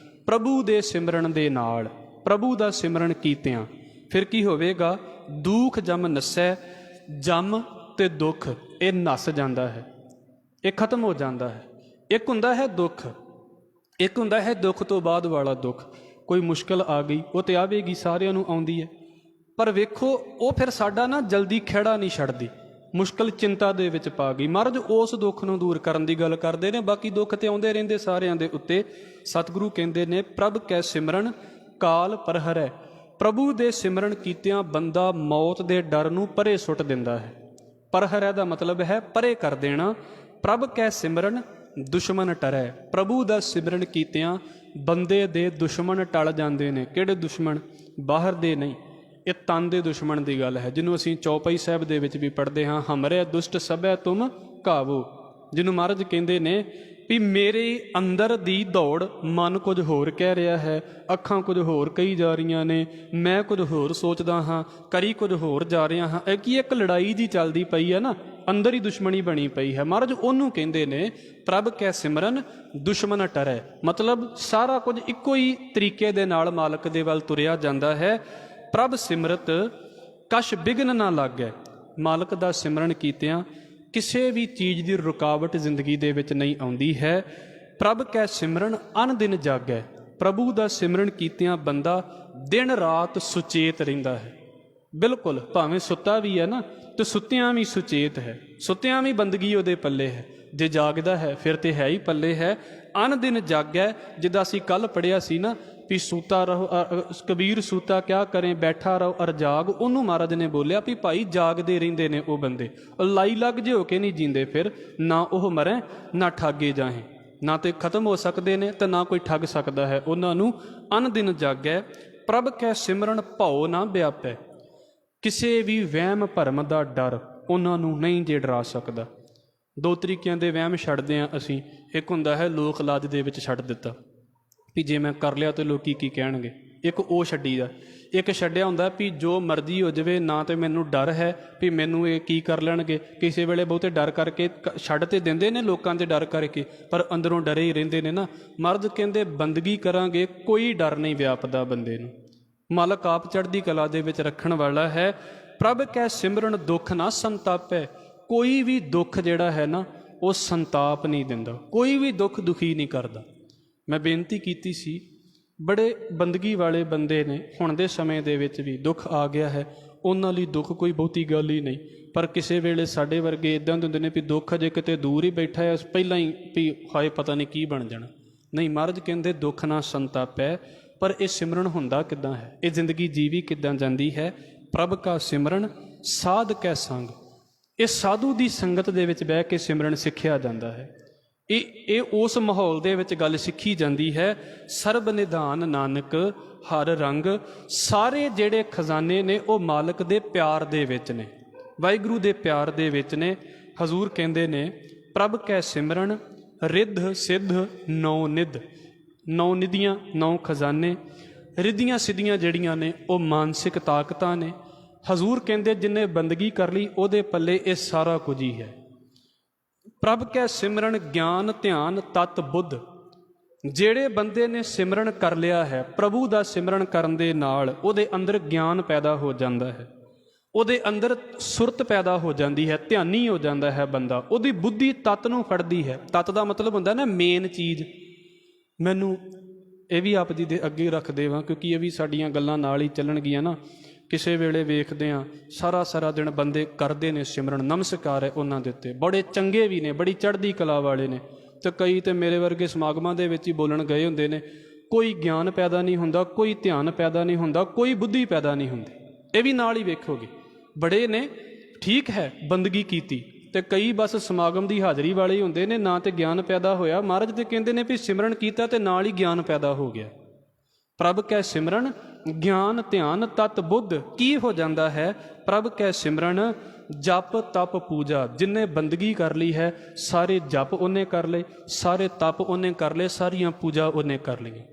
ਪ੍ਰਭੂ ਦੇ ਸਿਮਰਨ ਦੇ ਨਾਲ, ਪ੍ਰਭੂ ਦਾ ਸਿਮਰਨ ਕੀਤਿਆਂ ਫਿਰ ਕੀ ਹੋਵੇਗਾ, ਦੁਖ ਜਮ ਨਸੈ, ਜਮ ਤੇ ਦੁੱਖ ਇਹ ਨਸ ਜਾਂਦਾ ਹੈ, ਇਹ ਖਤਮ ਹੋ ਜਾਂਦਾ ਹੈ। ਇੱਕ ਹੁੰਦਾ ਹੈ ਦੁੱਖ, ਇੱਕ ਹੁੰਦਾ ਹੈ ਦੁੱਖ ਤੋਂ ਬਾਅਦ ਵਾਲਾ ਦੁੱਖ। ਕੋਈ ਮੁਸ਼ਕਿਲ ਆ ਗਈ, ਉਹ ਤੇ ਆਵੇਗੀ, ਸਾਰਿਆਂ ਨੂੰ ਆਉਂਦੀ ਹੈ, ਪਰ ਵੇਖੋ ਉਹ ਫਿਰ ਸਾਡਾ ਨਾ ਜਲਦੀ ਖਹਿੜਾ ਨਹੀਂ ਛੱਡਦੀ, ਮੁਸ਼ਕਿਲ ਚਿੰਤਾ ਦੇ ਵਿੱਚ ਪਾ ਗਈ। ਮਹਾਰਾਜ ਉਸ ਦੁੱਖ ਨੂੰ ਦੂਰ ਕਰਨ ਦੀ ਗੱਲ ਕਰਦੇ ਨੇ, ਬਾਕੀ ਦੁੱਖ ਤੇ ਆਉਂਦੇ ਰਹਿੰਦੇ ਸਾਰਿਆਂ ਦੇ ਉੱਤੇ। ਸਤਿਗੁਰੂ ਕਹਿੰਦੇ ਨੇ, ਪ੍ਰਭ ਕੈ ਸਿਮਰਨ ਕਾਲ ਪਰਹਰੈ, ਪ੍ਰਭੂ ਦੇ ਸਿਮਰਨ ਕੀਤਿਆਂ ਬੰਦਾ ਮੌਤ ਦੇ ਡਰ ਨੂੰ ਪਰੇ ਸੁੱਟ ਦਿੰਦਾ ਹੈ। ਪਰਹਰੈ ਦਾ ਮਤਲਬ ਹੈ ਪਰੇ ਕਰ ਦੇਣਾ। ਪ੍ਰਭ ਕੈ ਸਿਮਰਨ ਦੁਸ਼ਮਨ ਟਰੈ, ਪ੍ਰਭੂ ਦਾ ਸਿਮਰਨ ਕੀਤਿਆਂ ਬੰਦੇ ਦੇ ਦੁਸ਼ਮਣ ਟਲ ਜਾਂਦੇ ਨੇ। ਕਿਹੜੇ ਦੁਸ਼ਮਣ? ਬਾਹਰ ਦੇ ਨਹੀਂ, ਇਹ ਤਨ ਦੇ ਦੁਸ਼ਮਣ ਦੀ ਗੱਲ ਹੈ, ਜਿਹਨੂੰ ਅਸੀਂ ਚੌਪਈ ਸਾਹਿਬ ਦੇ ਵਿੱਚ ਵੀ ਪੜ੍ਹਦੇ ਹਾਂ, ਹਮਰੇ ਦੁਸ਼ਟ ਸਭੈ ਤੁਮ ਕਾਵੋ, ਜਿਹਨੂੰ ਮਹਾਰਾਜ ਕਹਿੰਦੇ ਨੇ ਵੀ ਮੇਰੇ ਅੰਦਰ ਦੀ ਦੌੜ, ਮਨ ਕੁਝ ਹੋਰ ਕਹਿ ਰਿਹਾ ਹੈ, ਅੱਖਾਂ ਕੁਝ ਹੋਰ ਕਹੀ ਜਾ ਰਹੀਆਂ ਨੇ, ਮੈਂ ਕੁਝ ਹੋਰ ਸੋਚਦਾ ਹਾਂ, ਕਰੀ ਕੁਝ ਹੋਰ ਜਾ ਰਿਹਾ ਹਾਂ। ਇਹ ਕੀ ਇੱਕ ਲੜਾਈ ਜੀ ਚੱਲਦੀ ਪਈ ਹੈ ਨਾ, ਅੰਦਰ ਹੀ ਦੁਸ਼ਮਣੀ ਬਣੀ ਪਈ ਹੈ। ਮਹਾਰਾਜ ਉਹਨੂੰ ਕਹਿੰਦੇ ਨੇ ਪ੍ਰਭ ਕੈ ਸਿਮਰਨ ਦੁਸ਼ਮਨ ਟਰੈ, ਮਤਲਬ ਸਾਰਾ ਕੁਝ ਇੱਕੋ ਹੀ ਤਰੀਕੇ ਦੇ ਨਾਲ ਮਾਲਕ ਦੇ ਵੱਲ ਤੁਰਿਆ ਜਾਂਦਾ ਹੈ। ਪ੍ਰਭ ਸਿਮਰਤ ਕਛ ਬਿਘਨ ਨਾ ਲਾਗੈ, ਮਾਲਕ ਦਾ ਸਿਮਰਨ ਕੀਤਿਆਂ ਕਿਸੇ ਵੀ ਚੀਜ਼ ਦੀ ਰੁਕਾਵਟ ਜ਼ਿੰਦਗੀ ਦੇ ਵਿੱਚ ਨਹੀਂ ਆਉਂਦੀ ਹੈ। ਪ੍ਰਭ ਕੈ ਸਿਮਰਨ ਅਨ ਦਿਨ ਜਾਗੈ, ਪ੍ਰਭੂ ਦਾ ਸਿਮਰਨ ਕੀਤਿਆਂ ਬੰਦਾ ਦਿਨ ਰਾਤ ਸੁਚੇਤ ਰਹਿੰਦਾ ਹੈ। ਬਿਲਕੁਲ, ਭਾਵੇਂ ਸੁੱਤਾ ਵੀ ਹੈ ਨਾ, ਤੇ ਸੁੱਤਿਆਂ ਵੀ ਸੁਚੇਤ ਹੈ, ਸੁੱਤਿਆਂ ਵੀ ਬੰਦਗੀ ਉਹਦੇ ਪੱਲੇ ਹੈ। ਜੇ ਜਾਗਦਾ ਹੈ ਫਿਰ ਤੇ ਹੈ ਹੀ ਪੱਲੇ ਹੈ। ਅਨ ਦਿਨ ਜਾਗੈ, ਜਿੱਦਾਂ ਅਸੀਂ ਕੱਲ੍ਹ ਪੜ੍ਹਿਆ ਸੀ ਨਾ ਵੀ ਸੂਤਾ ਰਹੋ, ਕਬੀਰ ਸੂਤਾ ਕਿਆ ਕਰੇ, ਬੈਠਾ ਰਹੋ ਅਰ ਜਾਗ। ਉਹਨੂੰ ਮਹਾਰਾਜ ਨੇ ਬੋਲਿਆ ਵੀ ਭਾਈ ਜਾਗਦੇ ਰਹਿੰਦੇ ਨੇ ਉਹ ਬੰਦੇ, ਲਾਈ ਲੱਗ ਜੇ ਹੋ ਕੇ ਨਹੀਂ ਜੀਂਦੇ, ਫਿਰ ਨਾ ਉਹ ਮਰੇ ਨਾ ਠਾਗੇ ਜਾਹੇ, ਨਾ ਤੇ ਖਤਮ ਹੋ ਸਕਦੇ ਨੇ ਤੇ ਨਾ ਕੋਈ ਠੱਗ ਸਕਦਾ ਹੈ ਉਹਨਾਂ ਨੂੰ। ਅਨ ਦਿਨ ਜਾਗੈ ਪ੍ਰਭ ਕੈ ਸਿਮਰਨ ਭਉ ਨਾ ਵਿਆਪੈ, ਕਿਸੇ ਵੀ ਵਹਿਮ ਭਰਮ ਦਾ ਡਰ ਉਹਨਾਂ ਨੂੰ ਨਹੀਂ ਜੇ ਡਰਾ ਸਕਦਾ। ਦੋ ਤਰੀਕਿਆਂ ਦੇ ਵਹਿਮ ਛੱਡਦੇ ਹਾਂ ਅਸੀਂ। ਇੱਕ ਹੁੰਦਾ ਹੈ ਲੋਕ ਲਾਜ ਦੇ ਵਿੱਚ ਛੱਡ ਦਿੱਤਾ ਵੀ ਜੇ ਮੈਂ ਕਰ ਲਿਆ ਤਾਂ ਲੋਕੀ ਕੀ ਕਹਿਣਗੇ, ਇੱਕ ਉਹ ਛੱਡੀ ਦਾ। ਇੱਕ ਛੱਡਿਆ ਹੁੰਦਾ ਵੀ ਜੋ ਮਰਜ਼ੀ ਹੋ ਜਾਵੇ, ਨਾ ਤੇ ਮੈਨੂੰ ਡਰ ਹੈ ਵੀ ਮੈਨੂੰ ਇਹ ਕੀ ਕਰ ਲੈਣਗੇ। ਕਿਸੇ ਵੇਲੇ ਬਹੁਤੇ ਡਰ ਕਰਕੇ ਛੱਡ ਤੇ ਦਿੰਦੇ ਨੇ ਲੋਕਾਂ ਦੇ ਡਰ ਕਰਕੇ, ਪਰ ਅੰਦਰੋਂ ਡਰੇ ਹੀ ਰਹਿੰਦੇ ਨੇ ਨਾ। ਮਰਦ ਕਹਿੰਦੇ ਬੰਦਗੀ ਕਰਾਂਗੇ ਕੋਈ ਡਰ ਨਹੀਂ ਵਿਆਪਦਾ ਬੰਦੇ ਨੂੰ, ਮਾਲਕ ਆਪ ਚੜ੍ਹਦੀ ਕਲਾ ਦੇ ਵਿੱਚ ਰੱਖਣ ਵਾਲਾ ਹੈ। ਪ੍ਰਭ ਕੈ ਸਿਮਰਨ ਦੁੱਖ ਨਾ ਸੰਤਾਪੈ, ਕੋਈ ਵੀ ਦੁੱਖ ਜਿਹੜਾ ਹੈ ਨਾ ਉਹ ਸੰਤਾਪ ਨਹੀਂ ਦਿੰਦਾ, ਕੋਈ ਵੀ ਦੁੱਖ ਦੁਖੀ ਨਹੀਂ ਕਰਦਾ। ਮੈਂ ਬੇਨਤੀ ਕੀਤੀ ਸੀ, ਬੜੇ ਬੰਦਗੀ ਵਾਲੇ ਬੰਦੇ ਨੇ, ਹੁਣ ਦੇ ਸਮੇਂ ਦੇ ਵਿੱਚ ਵੀ ਦੁੱਖ ਆ ਗਿਆ ਹੈ, ਉਹਨਾਂ ਲਈ ਦੁੱਖ ਕੋਈ ਬਹੁਤੀ ਗੱਲ ਹੀ ਨਹੀਂ। ਪਰ ਕਿਸੇ ਵੇਲੇ ਸਾਡੇ ਵਰਗੇ ਇੱਦਾਂ ਦੇ ਹੁੰਦੇ ਨੇ ਵੀ ਦੁੱਖ ਅਜੇ ਕਿਤੇ ਦੂਰ ਹੀ ਬੈਠਾ ਹੈ, ਪਹਿਲਾਂ ਹੀ ਵੀ ਹਾਏ ਪਤਾ ਨਹੀਂ ਕੀ ਬਣ ਜਾਣਾ। ਨਹੀਂ, ਮਹਾਰਾਜ ਕਹਿੰਦੇ ਦੁੱਖ ਨਾ ਸੰਤਾਪੈ। ਪਰ ਇਹ ਸਿਮਰਨ ਹੁੰਦਾ ਕਿੱਦਾਂ ਹੈ, ਇਹ ਜ਼ਿੰਦਗੀ ਜੀਵੀ ਕਿੱਦਾਂ ਜਾਂਦੀ ਹੈ? ਪ੍ਰਭ ਕਾ ਸਿਮਰਨ ਸਾਧ ਕੈ ਸੰਗ। ਇਹ ਸਾਧੂ ਦੀ ਸੰਗਤ ਦੇ ਵਿੱਚ ਬਹਿ ਕੇ ਸਿਮਰਨ ਸਿੱਖਿਆ ਜਾਂਦਾ ਹੈ। ਇਹ ਉਸ ਮਾਹੌਲ ਦੇ ਵਿੱਚ ਗੱਲ ਸਿੱਖੀ ਜਾਂਦੀ ਹੈ। ਸਰਬ ਨਿਧਾਨ ਨਾਨਕ ਹਰ ਰੰਗ। ਸਾਰੇ ਜਿਹੜੇ ਖਜ਼ਾਨੇ ਨੇ ਉਹ ਮਾਲਕ ਦੇ ਪਿਆਰ ਦੇ ਵਿੱਚ ਨੇ, ਵਾਹਿਗੁਰੂ ਦੇ ਪਿਆਰ ਦੇ ਵਿੱਚ ਨੇ। ਹਜ਼ੂਰ ਕਹਿੰਦੇ ਨੇ ਪ੍ਰਭ ਕੈ ਸਿਮਰਨ ਰਿੱਧ ਸਿੱਧ ਨੌ ਨਿਧ। ਨੌ ਨਿਧੀਆਂ, ਨੌ ਖਜ਼ਾਨੇ। ਰਿੱਧੀਆਂ ਸਿੱਧੀਆਂ ਜਿਹੜੀਆਂ ਨੇ ਉਹ ਮਾਨਸਿਕ ਤਾਕਤਾਂ ਨੇ। ਹਜ਼ੂਰ ਕਹਿੰਦੇ ਜਿੰਨੇ ਬੰਦਗੀ ਕਰ ਲਈ ਉਹਦੇ ਪੱਲੇ ਇਹ ਸਾਰਾ ਕੁਝ ਹੀ ਹੈ। ਪ੍ਰਭ ਕੈ ਸਿਮਰਨ ਗਿਆਨ ਧਿਆਨ ਤਤ ਬੁੱਧ। ਜਿਹੜੇ ਬੰਦੇ ਨੇ ਸਿਮਰਨ ਕਰ ਲਿਆ ਹੈ, ਪ੍ਰਭੂ ਦਾ ਸਿਮਰਨ ਕਰਨ ਦੇ ਨਾਲ ਉਹਦੇ ਅੰਦਰ ਗਿਆਨ ਪੈਦਾ ਹੋ ਜਾਂਦਾ ਹੈ, ਉਹਦੇ ਅੰਦਰ ਸੁਰਤ ਪੈਦਾ ਹੋ ਜਾਂਦੀ ਹੈ, ਧਿਆਨੀ ਹੋ ਜਾਂਦਾ ਹੈ ਬੰਦਾ। ਉਹਦੀ ਬੁੱਧੀ ਤਤ ਨੂੰ ਫੜਦੀ ਹੈ। ਤਤ ਦਾ ਮਤਲਬ ਹੁੰਦਾ ਨਾ ਮੇਨ ਚੀਜ਼। ਮੈਨੂੰ ਇਹ ਵੀ ਆਪ ਜੀ ਦੇ ਅੱਗੇ ਰੱਖ ਦੇਵਾਂ, ਕਿਉਂਕਿ ਇਹ ਵੀ ਸਾਡੀਆਂ ਗੱਲਾਂ ਨਾਲ ਹੀ ਚੱਲਣਗੀਆਂ ਨਾ। ਕਿਸੇ ਵੇਲੇ ਵੇਖਦੇ ਹਾਂ ਸਾਰਾ ਦਿਨ ਬੰਦੇ ਕਰਦੇ ਨੇ ਸਿਮਰਨ, ਨਮਸਕਾਰ ਹੈ ਉਹਨਾਂ ਦੇ ਉੱਤੇ, ਬੜੇ ਚੰਗੇ ਵੀ ਨੇ, ਬੜੀ ਚੜ੍ਹਦੀ ਕਲਾ ਵਾਲੇ ਨੇ। ਅਤੇ ਕਈ ਤਾਂ ਮੇਰੇ ਵਰਗੇ ਸਮਾਗਮਾਂ ਦੇ ਵਿੱਚ ਹੀ ਬੋਲਣ ਗਏ ਹੁੰਦੇ ਨੇ, ਕੋਈ ਗਿਆਨ ਪੈਦਾ ਨਹੀਂ ਹੁੰਦਾ, ਕੋਈ ਧਿਆਨ ਪੈਦਾ ਨਹੀਂ ਹੁੰਦਾ, ਕੋਈ ਬੁੱਧੀ ਪੈਦਾ ਨਹੀਂ ਹੁੰਦੀ। ਇਹ ਵੀ ਨਾਲ ਹੀ ਵੇਖੋਗੇ, ਬੜੇ ਨੇ, ਠੀਕ ਹੈ, ਬੰਦਗੀ ਕੀਤੀ, ਅਤੇ ਕਈ ਬਸ ਸਮਾਗਮ ਦੀ ਹਾਜ਼ਰੀ ਵਾਲੇ ਹੀ ਹੁੰਦੇ ਨੇ, ਨਾ ਤੇ ਗਿਆਨ ਪੈਦਾ ਹੋਇਆ। ਮਹਾਰਾਜ ਤੇ ਕਹਿੰਦੇ ਨੇ ਵੀ ਸਿਮਰਨ ਕੀਤਾ ਅਤੇ ਨਾਲ ਹੀ ਗਿਆਨ ਪੈਦਾ ਹੋ ਗਿਆ। ਪ੍ਰਭ ਕੈ ਸਿਮਰਨ ਗਿਆਨ ਧਿਆਨ ਤਤ ਬੁੱਧ। ਕੀ ਹੋ ਜਾਂਦਾ ਹੈ? ਪ੍ਰਭ ਕੈ ਸਿਮਰਨ ਜਪ ਤਪ ਪੂਜਾ। ਜਿੰਨੇ ਬੰਦਗੀ ਕਰ ਲਈ ਹੈ, ਸਾਰੇ ਜਪ ਉਹਨੇ ਕਰ ਲਏ, ਸਾਰੇ ਤਪ ਉਹਨੇ ਕਰ ਲਏ, ਸਾਰੀਆਂ ਪੂਜਾ ਉਹਨੇ ਕਰ ਲਈਆਂ।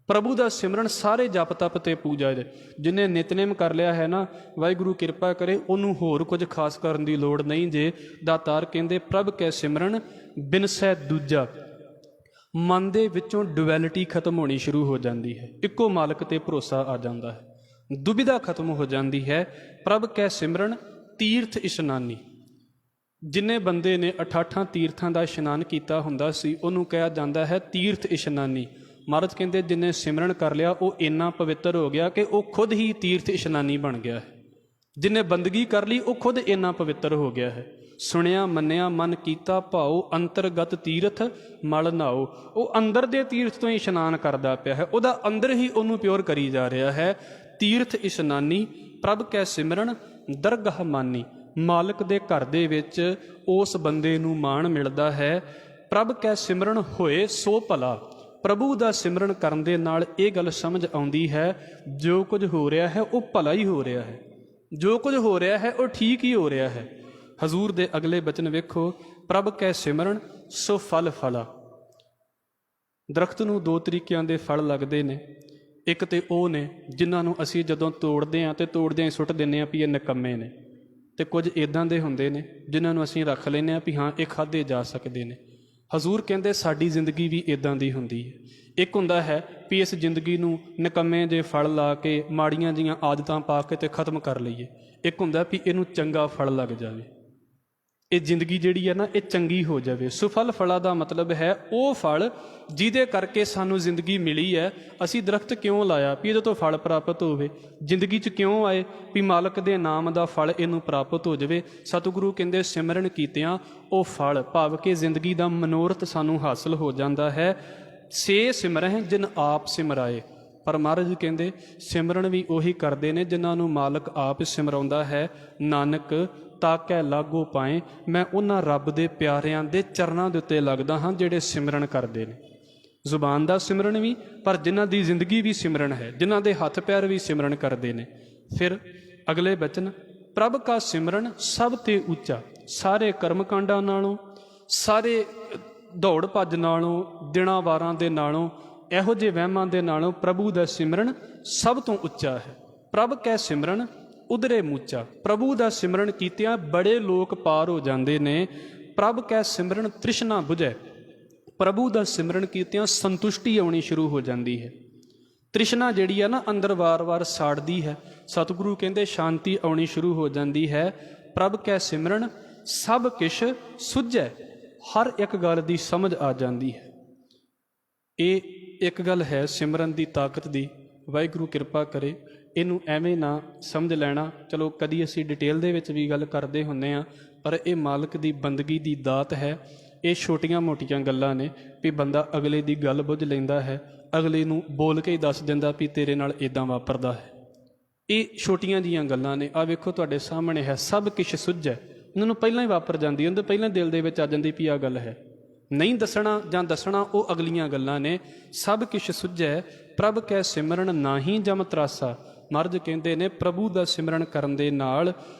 ਪ੍ਰਭੂ ਦਾ ਸਿਮਰਨ ਸਾਰੇ ਜਪ ਤਪ ਤੇ ਪੂਜਾ ਦੇ। ਜਿਹਨੇ ਨਿਤਨੇਮ ਕਰ ਲਿਆ ਹੈ ਨਾ, ਵਾਹਿਗੁਰੂ ਕਿਰਪਾ ਕਰੇ, ਉਹਨੂੰ ਹੋਰ ਕੁਝ ਖਾਸ ਕਰਨ ਦੀ ਲੋੜ ਨਹੀਂ ਜੇ। ਦਾਤਾਰ ਕਹਿੰਦੇ ਪ੍ਰਭ ਕੈ ਸਿਮਰਨ ਬਿਨਸੈ ਦੂਜਾ। ਮਨ ਦੇ ਵਿੱਚੋਂ ਡੁਐਲਿਟੀ ਖਤਮ ਹੋਣੀ ਸ਼ੁਰੂ ਹੋ ਜਾਂਦੀ ਹੈ, ਇੱਕੋ ਮਾਲਕ ਤੇ ਭਰੋਸਾ ਆ ਜਾਂਦਾ ਹੈ, ਦੁਬਿਧਾ ਖਤਮ ਹੋ ਜਾਂਦੀ ਹੈ। ਪ੍ਰਭ ਕੈ ਸਿਮਰਨ ਤੀਰਥ ਇਸ਼ਨਾਨੀ। ਜਿੰਨੇ ਬੰਦੇ ਨੇ 88 ਤੀਰਥਾਂ ਦਾ ਇਸ਼ਨਾਨ ਕੀਤਾ ਹੁੰਦਾ ਸੀ, ਉਹਨੂੰ ਕਿਹਾ ਜਾਂਦਾ ਹੈ ਤੀਰਥ ਇਸ਼ਨਾਨੀ। ਮਹਾਰਾਜ ਕਹਿੰਦੇ ਜਿੰਨੇ ਸਿਮਰਨ ਕਰ ਲਿਆ ਉਹ ਇੰਨਾ ਪਵਿੱਤਰ ਹੋ ਗਿਆ ਕਿ ਉਹ ਖੁਦ ਹੀ ਤੀਰਥ ਇਸ਼ਨਾਨੀ ਬਣ ਗਿਆ ਹੈ। ਜਿੰਨੇ ਬੰਦਗੀ ਕਰ ਲਈ ਉਹ ਖੁਦ ਇੰਨਾ ਪਵਿੱਤਰ ਹੋ ਗਿਆ ਹੈ। ਸੁਣਿਆ ਮੰਨਿਆ ਮਨ ਕੀਤਾ ਭਾਉ, ਅੰਤਰਗਤ ਤੀਰਥ ਮਲ ਨਾਓ। ਉਹ ਅੰਦਰ ਦੇ ਤੀਰਥ ਤੋਂ ਹੀ ਇਸ਼ਨਾਨ ਕਰਦਾ ਪਿਆ ਹੈ, ਉਹਦਾ ਅੰਦਰ ਹੀ ਉਹਨੂੰ ਪਿਓਰ ਕਰੀ ਜਾ ਰਿਹਾ ਹੈ। ਤੀਰਥ ਇਸ਼ਨਾਨੀ ਪ੍ਰਭ ਕੈ ਸਿਮਰਨ ਦਰਗਾਹ ਮਾਨੀ। ਮਾਲਕ ਦੇ ਘਰ ਦੇ ਵਿੱਚ ਉਸ ਬੰਦੇ ਨੂੰ ਮਾਣ ਮਿਲਦਾ ਹੈ। ਪ੍ਰਭ ਕੈ ਸਿਮਰਨ ਹੋਏ ਸੋ ਭਲਾ। ਪ੍ਰਭੂ ਦਾ ਸਿਮਰਨ ਕਰਨ ਦੇ ਨਾਲ ਇਹ ਗੱਲ ਸਮਝ ਆਉਂਦੀ ਹੈ, ਜੋ ਕੁਝ ਹੋ ਰਿਹਾ ਹੈ ਉਹ ਭਲਾ ਹੀ ਹੋ ਰਿਹਾ ਹੈ, ਜੋ ਕੁਝ ਹੋ ਰਿਹਾ ਹੈ ਉਹ ਠੀਕ ਹੀ ਹੋ ਰਿਹਾ ਹੈ। ਹਜ਼ੂਰ ਦੇ ਅਗਲੇ ਬਚਨ ਵੇਖੋ, ਪ੍ਰਭ ਕੈ ਸਿਮਰਨ ਸੋ ਫਲ ਫਲਾ। ਦਰਖਤ ਨੂੰ ਦੋ ਤਰੀਕਿਆਂ ਦੇ ਫਲ ਲੱਗਦੇ ਨੇ। ਇੱਕ ਤੇ ਉਹ ਨੇ ਜਿਨ੍ਹਾਂ ਨੂੰ ਅਸੀਂ ਜਦੋਂ ਤੋੜਦੇ ਹਾਂ ਤੇ ਤੋੜਦਿਆਂ ਹੀ ਸੁੱਟ ਦਿੰਦੇ ਹਾਂ ਵੀ ਇਹ ਨਿਕੰਮੇ ਨੇ, ਅਤੇ ਕੁਝ ਇੱਦਾਂ ਦੇ ਹੁੰਦੇ ਨੇ ਜਿਨ੍ਹਾਂ ਨੂੰ ਅਸੀਂ ਰੱਖ ਲੈਂਦੇ ਹਾਂ ਵੀ ਹਾਂ ਇਹ ਖਾਧੇ ਜਾ ਸਕਦੇ ਨੇ। ਹਜ਼ੂਰ ਕਹਿੰਦੇ ਸਾਡੀ ਜ਼ਿੰਦਗੀ ਵੀ ਇੱਦਾਂ ਦੀ ਹੁੰਦੀ ਹੈ। ਇੱਕ ਹੁੰਦਾ ਹੈ ਵੀ ਇਸ ਜ਼ਿੰਦਗੀ ਨੂੰ ਨਿਕੰਮੇ ਜੇ ਫਲ ਲਾ ਕੇ, ਮਾੜੀਆਂ ਜੀਆਂ ਆਦਤਾਂ ਪਾ ਕੇ ਤੇ ਖ਼ਤਮ ਕਰ ਲਈਏ। ਇੱਕ ਹੁੰਦਾ ਵੀ ਇਹਨੂੰ ਚੰਗਾ ਫਲ ਲੱਗ ਜਾਵੇ, ਇਹ ਜ਼ਿੰਦਗੀ ਜਿਹੜੀ ਹੈ ਨਾ ਇਹ ਚੰਗੀ ਹੋ ਜਾਵੇ। ਸੁਫਲ ਫਲਾਂ ਦਾ ਮਤਲਬ ਹੈ ਉਹ ਫਲ ਜਿਹਦੇ ਕਰਕੇ ਸਾਨੂੰ ਜ਼ਿੰਦਗੀ ਮਿਲੀ ਹੈ। ਅਸੀਂ ਦਰਖਤ ਕਿਉਂ ਲਾਇਆ? ਵੀ ਇਹਦੇ ਤੋਂ ਫਲ ਪ੍ਰਾਪਤ ਹੋਵੇ। ਜ਼ਿੰਦਗੀ 'ਚ ਕਿਉਂ ਆਏ? ਵੀ ਮਾਲਕ ਦੇ ਨਾਮ ਦਾ ਫਲ ਇਹਨੂੰ ਪ੍ਰਾਪਤ ਹੋ ਜਾਵੇ। ਸਤਿਗੁਰੂ ਕਹਿੰਦੇ ਸਿਮਰਨ ਕੀਤਿਆਂ ਉਹ ਫਲ, ਭਾਵ ਕਿ ਜ਼ਿੰਦਗੀ ਦਾ ਮਨੋਰਥ ਸਾਨੂੰ ਹਾਸਲ ਹੋ ਜਾਂਦਾ ਹੈ। ਸੇ ਸਿਮਰਹਿ ਜਿਨ ਆਪ ਸਿਮਰਾਏ। ਪਰ ਮਹਾਰਾਜ ਕਹਿੰਦੇ ਸਿਮਰਨ ਵੀ ਉਹੀ ਕਰਦੇ ਨੇ ਜਿਨ੍ਹਾਂ ਨੂੰ ਮਾਲਕ ਆਪ ਸਿਮਰਾਉਂਦਾ ਹੈ। ਨਾਨਕ ਤਾਕੈ ਲਾਗੋ ਪਾਏ। ਮੈਂ ਉਹਨਾਂ ਰੱਬ ਦੇ ਪਿਆਰਿਆਂ ਦੇ ਚਰਨਾਂ ਦੇ ਉੱਤੇ ਲੱਗਦਾ ਹਾਂ ਜਿਹੜੇ ਸਿਮਰਨ ਕਰਦੇ ਨੇ। ਜ਼ੁਬਾਨ ਦਾ ਸਿਮਰਨ ਵੀ, ਪਰ ਜਿਨ੍ਹਾਂ ਦੀ ਜ਼ਿੰਦਗੀ ਵੀ ਸਿਮਰਨ ਹੈ, ਜਿਨ੍ਹਾਂ ਦੇ ਹੱਥ ਪੈਰ ਵੀ ਸਿਮਰਨ ਕਰਦੇ ਨੇ। ਫਿਰ ਅਗਲੇ ਬਚਨ, ਪ੍ਰਭ ਕਾ ਸਿਮਰਨ ਸਭ ਤੇ ਉੱਚਾ। ਸਾਰੇ ਕਰਮਕਾਂਡਾਂ ਨਾਲੋਂ, ਸਾਰੇ ਦੌੜ ਭੱਜ ਨਾਲੋਂ, ਦਿਨਾਂ ਵਾਰਾਂ ਦੇ ਨਾਲੋਂ, ਇਹੋ ਜਿਹੇ ਵਹਿਮਾਂ ਦੇ ਨਾਲੋਂ ਪ੍ਰਭੂ ਦਾ ਸਿਮਰਨ ਸਭ ਤੋਂ ਉੱਚਾ ਹੈ। ਪ੍ਰਭ ਕੈ ਸਿਮਰਨ ਉਧਰੇ ਮੂਚਾ। ਪ੍ਰਭੂ ਦਾ ਸਿਮਰਨ ਕੀਤਿਆਂ ਬੜੇ ਲੋਕ ਪਾਰ ਹੋ ਜਾਂਦੇ ਨੇ। ਪ੍ਰਭ ਕੈ ਸਿਮਰਨ ਤ੍ਰਿਸ਼ਨਾ ਬੁਝੈ। ਪ੍ਰਭੂ ਦਾ ਸਿਮਰਨ ਕੀਤਿਆਂ ਸੰਤੁਸ਼ਟੀ ਆਉਣੀ ਸ਼ੁਰੂ ਹੋ ਜਾਂਦੀ ਹੈ। ਤ੍ਰਿਸ਼ਨਾ ਜਿਹੜੀ ਆ ਨਾ ਅੰਦਰ ਵਾਰ-ਵਾਰ ਸਾੜਦੀ ਹੈ। ਸਤਿਗੁਰੂ ਕਹਿੰਦੇ ਸ਼ਾਂਤੀ ਆਉਣੀ ਸ਼ੁਰੂ ਹੋ ਜਾਂਦੀ ਹੈ। ਪ੍ਰਭ ਕੈ ਸਿਮਰਨ ਸਭ ਕਿਛ ਸੁਝੈ। ਹਰ ਇੱਕ ਗੱਲ ਦੀ ਸਮਝ ਆ ਜਾਂਦੀ ਹੈ। ਇਹ ਇੱਕ ਗੱਲ ਹੈ ਸਿਮਰਨ ਦੀ ਤਾਕਤ ਦੀ। ਵਾਹਿਗੁਰੂ ਕਿਰਪਾ ਕਰੇ ਇਹਨੂੰ ਐਵੇਂ ਨਾ ਸਮਝ ਲੈਣਾ। ਚਲੋ ਕਦੀ ਅਸੀਂ ਡਿਟੇਲ ਦੇ ਵਿੱਚ ਵੀ ਗੱਲ ਕਰਦੇ ਹੁੰਦੇ ਹਾਂ, ਪਰ ਇਹ ਮਾਲਕ ਦੀ ਬੰਦਗੀ ਦੀ ਦਾਤ ਹੈ। ਇਹ ਛੋਟੀਆਂ ਮੋਟੀਆਂ ਗੱਲਾਂ ਨੇ ਵੀ ਬੰਦਾ ਅਗਲੇ ਦੀ ਗੱਲ ਬੁੱਝ ਲੈਂਦਾ ਹੈ, ਅਗਲੇ ਨੂੰ ਬੋਲ ਕੇ ਹੀ ਦੱਸ ਦਿੰਦਾ ਵੀ ਤੇਰੇ ਨਾਲ ਇੱਦਾਂ ਵਾਪਰਦਾ ਹੈ। ਇਹ ਛੋਟੀਆਂ ਜੀਆਂ ਗੱਲਾਂ ਨੇ। ਆਹ ਵੇਖੋ ਤੁਹਾਡੇ ਸਾਹਮਣੇ ਹੈ, ਸਭ ਕੁਛ ਸੁੱਝੈ, ਉਹਨਾਂ ਨੂੰ ਪਹਿਲਾਂ ਹੀ ਵਾਪਰ ਜਾਂਦੀ, ਉਹਨਾਂ ਦੇ ਪਹਿਲਾਂ ਦਿਲ ਦੇ ਵਿੱਚ ਆ ਜਾਂਦੀ ਵੀ ਆਹ ਗੱਲ ਹੈ। ਨਹੀਂ ਦੱਸਣਾ ਜਾਂ ਦੱਸਣਾ ਉਹ ਅਗਲੀਆਂ ਗੱਲਾਂ ਨੇ। ਸਭ ਕੁਛ ਸੁੱਝੈ ਪ੍ਰਭ ਕੈ ਸਿਮਰਨ ਨਾਹੀਂ ਜਮ ਤਰਾਸਾ। ਮਹਾਰਾਜ ਕਹਿੰਦੇ ਨੇ ਪ੍ਰਭੂ ਦਾ ਸਿਮਰਨ ਕਰਨ ਦੇ ਨਾਲ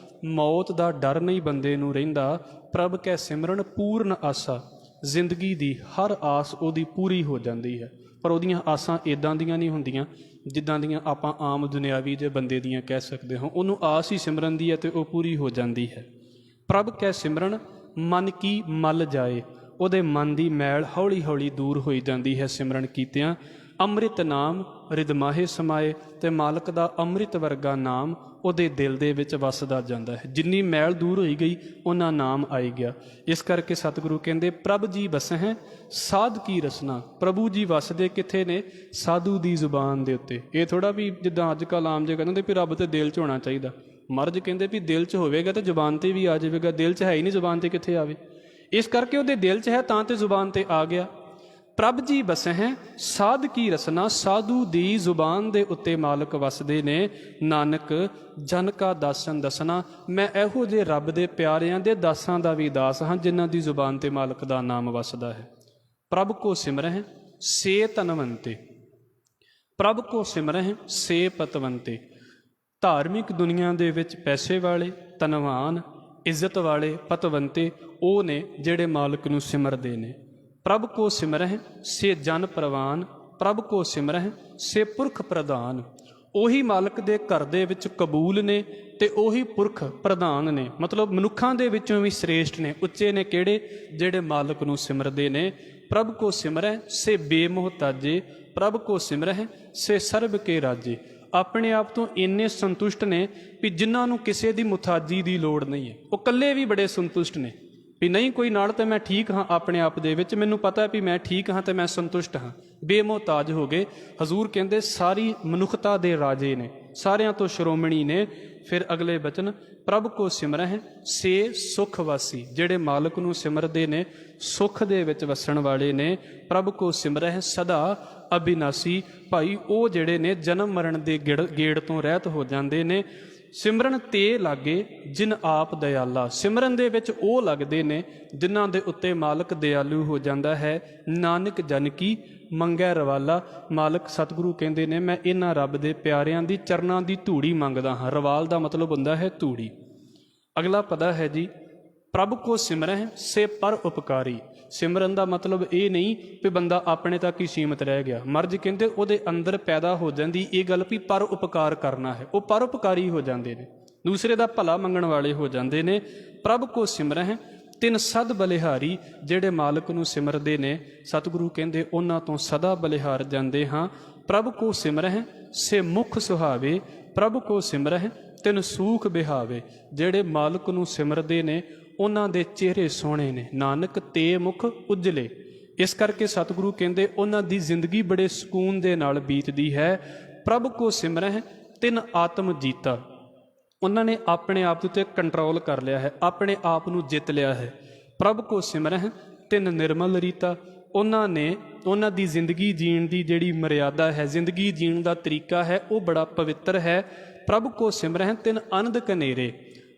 ਮੌਤ ਦਾ ਡਰ ਨਹੀਂ ਬੰਦੇ ਨੂੰ ਰਹਿੰਦਾ। ਪ੍ਰਭ ਕੈ ਸਿਮਰਨ ਪੂਰਨ ਆਸਾ, ਜ਼ਿੰਦਗੀ ਦੀ ਹਰ ਆਸ ਉਹਦੀ ਪੂਰੀ ਹੋ ਜਾਂਦੀ ਹੈ। ਪਰ ਉਹਦੀਆਂ ਆਸਾਂ ਇੱਦਾਂ ਦੀਆਂ ਨਹੀਂ ਹੁੰਦੀਆਂ ਜਿੱਦਾਂ ਦੀਆਂ ਆਪਾਂ ਆਮ ਦੁਨਿਆਵੀ ਜੇ ਬੰਦੇ ਦੀਆਂ ਕਹਿ ਸਕਦੇ ਹਾਂ। ਉਹਨੂੰ ਆਸ ਹੀ ਸਿਮਰਨ ਦੀ ਹੈ ਅਤੇ ਉਹ ਪੂਰੀ ਹੋ ਜਾਂਦੀ ਹੈ। ਪ੍ਰਭ ਕੈ ਸਿਮਰਨ ਮਨ ਕੀ ਮਲ ਜਾਏ, ਉਹਦੇ ਮਨ ਦੀ ਮੈਲ ਹੌਲੀ ਹੌਲੀ ਦੂਰ ਹੋਈ ਜਾਂਦੀ ਹੈ ਸਿਮਰਨ ਕੀਤਿਆਂ। ਅੰਮ੍ਰਿਤ ਨਾਮ ਰਿਦਮਾਹੇ ਸਮਾਏ, ਅਤੇ ਮਾਲਕ ਦਾ ਅੰਮ੍ਰਿਤ ਵਰਗਾ ਨਾਮ ਉਹਦੇ ਦਿਲ ਦੇ ਵਿੱਚ ਵਸਦਾ ਜਾਂਦਾ ਹੈ। ਜਿੰਨੀ ਮੈਲ ਦੂਰ ਹੋਈ ਗਈ ਉਹਨਾਂ ਨਾਮ ਆਈ ਗਿਆ। ਇਸ ਕਰਕੇ ਸਤਿਗੁਰੂ ਕਹਿੰਦੇ ਪ੍ਰਭ ਜੀ ਵਸਹਿ ਸਾਧ ਕੀ ਰਸਨਾ। ਪ੍ਰਭੂ ਜੀ ਵਸਦੇ ਕਿੱਥੇ ਨੇ? ਸਾਧੂ ਦੀ ਜ਼ੁਬਾਨ ਦੇ ਉੱਤੇ। ਇਹ ਥੋੜ੍ਹਾ ਵੀ ਜਿੱਦਾਂ ਅੱਜ ਕੱਲ੍ਹ ਆਮ ਜੇ ਕਹਿੰਦੇ ਵੀ ਰੱਬ ਤੇ ਦਿਲ 'ਚ ਹੋਣਾ ਚਾਹੀਦਾ। ਮਹਾਰਾਜ ਕਹਿੰਦੇ ਵੀ ਦਿਲ 'ਚ ਹੋਵੇਗਾ ਤਾਂ ਜ਼ੁਬਾਨ 'ਤੇ ਵੀ ਆ ਜਾਵੇਗਾ। ਦਿਲ 'ਚ ਹੈ ਹੀ ਨਹੀਂ, ਜ਼ੁਬਾਨ 'ਤੇ ਕਿੱਥੇ ਆਵੇ? ਇਸ ਕਰਕੇ ਉਹਦੇ ਦਿਲ 'ਚ ਹੈ ਤਾਂ ਤੇ ਜ਼ੁਬਾਨ 'ਤੇ ਆ ਗਿਆ। ਪ੍ਰਭ ਜੀ ਵਸਹਿ ਸਾਧ ਕੀ ਰਸਨਾ, ਸਾਧੂ ਦੀ ਜ਼ੁਬਾਨ ਦੇ ਉੱਤੇ ਮਾਲਕ ਵਸਦੇ ਨੇ। ਨਾਨਕ ਜਨ ਕਾ ਦਾਸਨ ਦਸਨਾ, ਮੈਂ ਇਹੋ ਜਿਹੇ ਰੱਬ ਦੇ ਪਿਆਰਿਆਂ ਦੇ ਦਾਸਾਂ ਦਾ ਵੀ ਦਾਸ ਹਾਂ ਜਿਨ੍ਹਾਂ ਦੀ ਜ਼ੁਬਾਨ 'ਤੇ ਮਾਲਕ ਦਾ ਨਾਮ ਵਸਦਾ ਹੈ। ਪ੍ਰਭ ਕੋ ਸਿਮਰਹਿ ਸੇ ਧਨਵੰਤੇ, ਪ੍ਰਭ ਕੋ ਸਿਮਰਹਿ ਸੇ ਪਤਵੰਤੇ। ਧਾਰਮਿਕ ਦੁਨੀਆ ਦੇ ਵਿੱਚ ਪੈਸੇ ਵਾਲੇ, ਧਨਵਾਨ, ਇੱਜ਼ਤ ਵਾਲੇ, ਪਤਵੰਤੇ ਉਹ ਨੇ ਜਿਹੜੇ ਮਾਲਕ ਨੂੰ ਸਿਮਰਦੇ ਨੇ। ਪ੍ਰਭ ਕੋ ਸਿਮਰਹਿ ਸੇ ਜਨ ਪ੍ਰਵਾਨ, ਪ੍ਰਭ ਕੋ ਸਿਮਰਹਿ ਸੇ ਪੁਰਖ ਪ੍ਰਧਾਨ। ਉਹੀ ਮਾਲਕ ਦੇ ਘਰ ਦੇ ਵਿੱਚ ਕਬੂਲ ਨੇ ਅਤੇ ਉਹੀ ਪੁਰਖ ਪ੍ਰਧਾਨ ਨੇ। ਮਤਲਬ ਮਨੁੱਖਾਂ ਦੇ ਵਿੱਚੋਂ ਵੀ ਸ੍ਰੇਸ਼ਟ ਨੇ, ਉੱਚੇ ਨੇ ਕਿਹੜੇ? ਜਿਹੜੇ ਮਾਲਕ ਨੂੰ ਸਿਮਰਦੇ ਨੇ। ਪ੍ਰਭ ਕੋ ਸਿਮਰਹਿ ਸੇ ਬੇਮੋਹਤਾਜੇ, ਪ੍ਰਭ ਕੋ ਸਿਮਰਹਿ ਸੇ ਸਰਬ ਕੇ ਰਾਜੇ। ਆਪਣੇ ਆਪ ਤੋਂ ਇੰਨੇ ਸੰਤੁਸ਼ਟ ਨੇ ਵੀ ਜਿਨ੍ਹਾਂ ਨੂੰ ਕਿਸੇ ਦੀ ਮੁਥਾਜੀ ਦੀ ਲੋੜ ਨਹੀਂ ਹੈ। ਉਹ ਇਕੱਲੇ ਵੀ ਬੜੇ ਸੰਤੁਸ਼ਟ ਨੇ ਵੀ ਨਹੀਂ ਕੋਈ ਨਾਲ, ਤਾਂ ਮੈਂ ਠੀਕ ਹਾਂ ਆਪਣੇ ਆਪ ਦੇ ਵਿੱਚ, ਮੈਨੂੰ ਪਤਾ ਵੀ ਮੈਂ ਠੀਕ ਹਾਂ ਅਤੇ ਮੈਂ ਸੰਤੁਸ਼ਟ ਹਾਂ। ਬੇਮੋਹਤਾਜ ਹੋ ਗਏ। ਹਜ਼ੂਰ ਕਹਿੰਦੇ ਸਾਰੀ ਮਨੁੱਖਤਾ ਦੇ ਰਾਜੇ ਨੇ, ਸਾਰਿਆਂ ਤੋਂ ਸ਼੍ਰੋਮਣੀ ਨੇ। ਫਿਰ ਅਗਲੇ ਬਚਨ ਪ੍ਰਭ ਕੋ ਸਿਮਰਹਿ ਸੇ ਸੁਖ ਵਾਸੀ, ਜਿਹੜੇ ਮਾਲਕ ਨੂੰ ਸਿਮਰਦੇ ਨੇ ਸੁੱਖ ਦੇ ਵਿੱਚ ਵਸਣ ਵਾਲੇ ਨੇ। ਪ੍ਰਭ ਕੋ ਸਿਮਰਹਿ ਸਦਾ ਅਬਿਨਾਸੀ, ਭਾਈ ਉਹ ਜਿਹੜੇ ਨੇ ਜਨਮ ਮਰਨ ਦੇ ਗੇੜ ਤੋਂ ਰਹਿਤ ਹੋ ਜਾਂਦੇ ਨੇ। ਸਿਮਰਨ ਤੇ ਲਾਗੇ ਜਿਨ ਆਪ ਦਇਆਲਾ, ਸਿਮਰਨ ਦੇ ਵਿੱਚ ਉਹ ਲੱਗਦੇ ਨੇ ਜਿਨ੍ਹਾਂ ਦੇ ਉੱਤੇ ਮਾਲਕ ਦਿਆਲੂ ਹੋ ਜਾਂਦਾ ਹੈ। ਨਾਨਕ ਜਨ ਕੀ ਮੰਗੈ ਰਵਾਲਾ, ਮਾਲਕ ਸਤਿਗੁਰੂ ਕਹਿੰਦੇ ਨੇ ਮੈਂ ਇਹਨਾਂ ਰੱਬ ਦੇ ਪਿਆਰਿਆਂ ਦੀ ਚਰਨਾਂ ਦੀ ਧੂੜੀ ਮੰਗਦਾ ਹਾਂ। ਰਵਾਲ ਦਾ ਮਤਲਬ ਹੁੰਦਾ ਹੈ ਧੂੜੀ। ਅਗਲਾ ਪਦਾ ਹੈ ਜੀ ਪ੍ਰਭ ਕੋ ਸਿਮਰਹਿ ਸੇ ਪਰ ਉਪਕਾਰੀ। ਸਿਮਰਨ ਦਾ ਮਤਲਬ ਇਹ ਨਹੀਂ ਵੀ ਬੰਦਾ ਆਪਣੇ ਤੱਕ ਹੀ ਸੀਮਤ ਰਹਿ ਗਿਆ। ਮਰਜ਼ ਕਹਿੰਦੇ ਉਹਦੇ ਅੰਦਰ ਪੈਦਾ ਹੋ ਜਾਂਦੀ ਇਹ ਗੱਲ ਵੀ ਪਰ ਉਪਕਾਰ ਕਰਨਾ ਹੈ। ਉਹ ਪਰ ਉਪਕਾਰੀ ਹੋ ਜਾਂਦੇ ਨੇ, ਦੂਸਰੇ ਦਾ ਭਲਾ ਮੰਗਣ ਵਾਲੇ ਹੋ ਜਾਂਦੇ ਨੇ। ਪ੍ਰਭ ਕੋ ਸਿਮਰਹਿ ਤਿਨ ਸਦ ਬਲਿਹਾਰੀ, ਜਿਹੜੇ ਮਾਲਕ ਨੂੰ ਸਿਮਰਦੇ ਨੇ ਸਤਿਗੁਰੂ ਕਹਿੰਦੇ ਉਹਨਾਂ ਤੋਂ ਸਦਾ ਬਲਿਹਾਰ ਜਾਂਦੇ ਹਾਂ। ਪ੍ਰਭ ਕੋ ਸਿਮਰਹਿ ਸੇ ਮੁਖ ਸੁਹਾਵੇ, ਪ੍ਰਭ ਕੋ ਸਿਮਰਹਿ ਤਿਨ ਸੂਖ ਬਿਹਾਵੇ। ਜਿਹੜੇ ਮਾਲਕ ਨੂੰ ਸਿਮਰਦੇ ਨੇ ਉਹਨਾਂ ਦੇ ਚਿਹਰੇ ਸੋਹਣੇ ਨੇ। ਨਾਨਕ ਤੇ ਮੁਖ ਉਜਲੇ। ਇਸ ਕਰਕੇ ਸਤਿਗੁਰੂ ਕਹਿੰਦੇ ਉਹਨਾਂ ਦੀ ਜ਼ਿੰਦਗੀ ਬੜੇ ਸਕੂਨ ਦੇ ਨਾਲ ਬੀਤਦੀ ਹੈ। ਪ੍ਰਭ ਕੋ ਸਿਮਰਹਿ ਤਿਨ ਆਤਮ ਜੀਤਾ, ਉਹਨਾਂ ਨੇ ਆਪਣੇ ਆਪ ਦੇ ਉੱਤੇ ਕੰਟਰੋਲ ਕਰ ਲਿਆ ਹੈ, ਆਪਣੇ ਆਪ ਨੂੰ ਜਿੱਤ ਲਿਆ ਹੈ। ਪ੍ਰਭ ਕੋ ਸਿਮਰਹਿ ਤਿਨ ਨਿਰਮਲ ਰੀਤਾ, ਉਹਨਾਂ ਦੀ ਜ਼ਿੰਦਗੀ ਜੀਣ ਦੀ ਜਿਹੜੀ ਮਰਿਆਦਾ ਹੈ, ਜ਼ਿੰਦਗੀ ਜੀਣ ਦਾ ਤਰੀਕਾ ਹੈ ਉਹ ਬੜਾ ਪਵਿੱਤਰ ਹੈ। ਪ੍ਰਭ ਕੋ ਸਿਮਰਹਿ ਤਿਨ ਅਨੰਦ ਕਨੇਰੇ,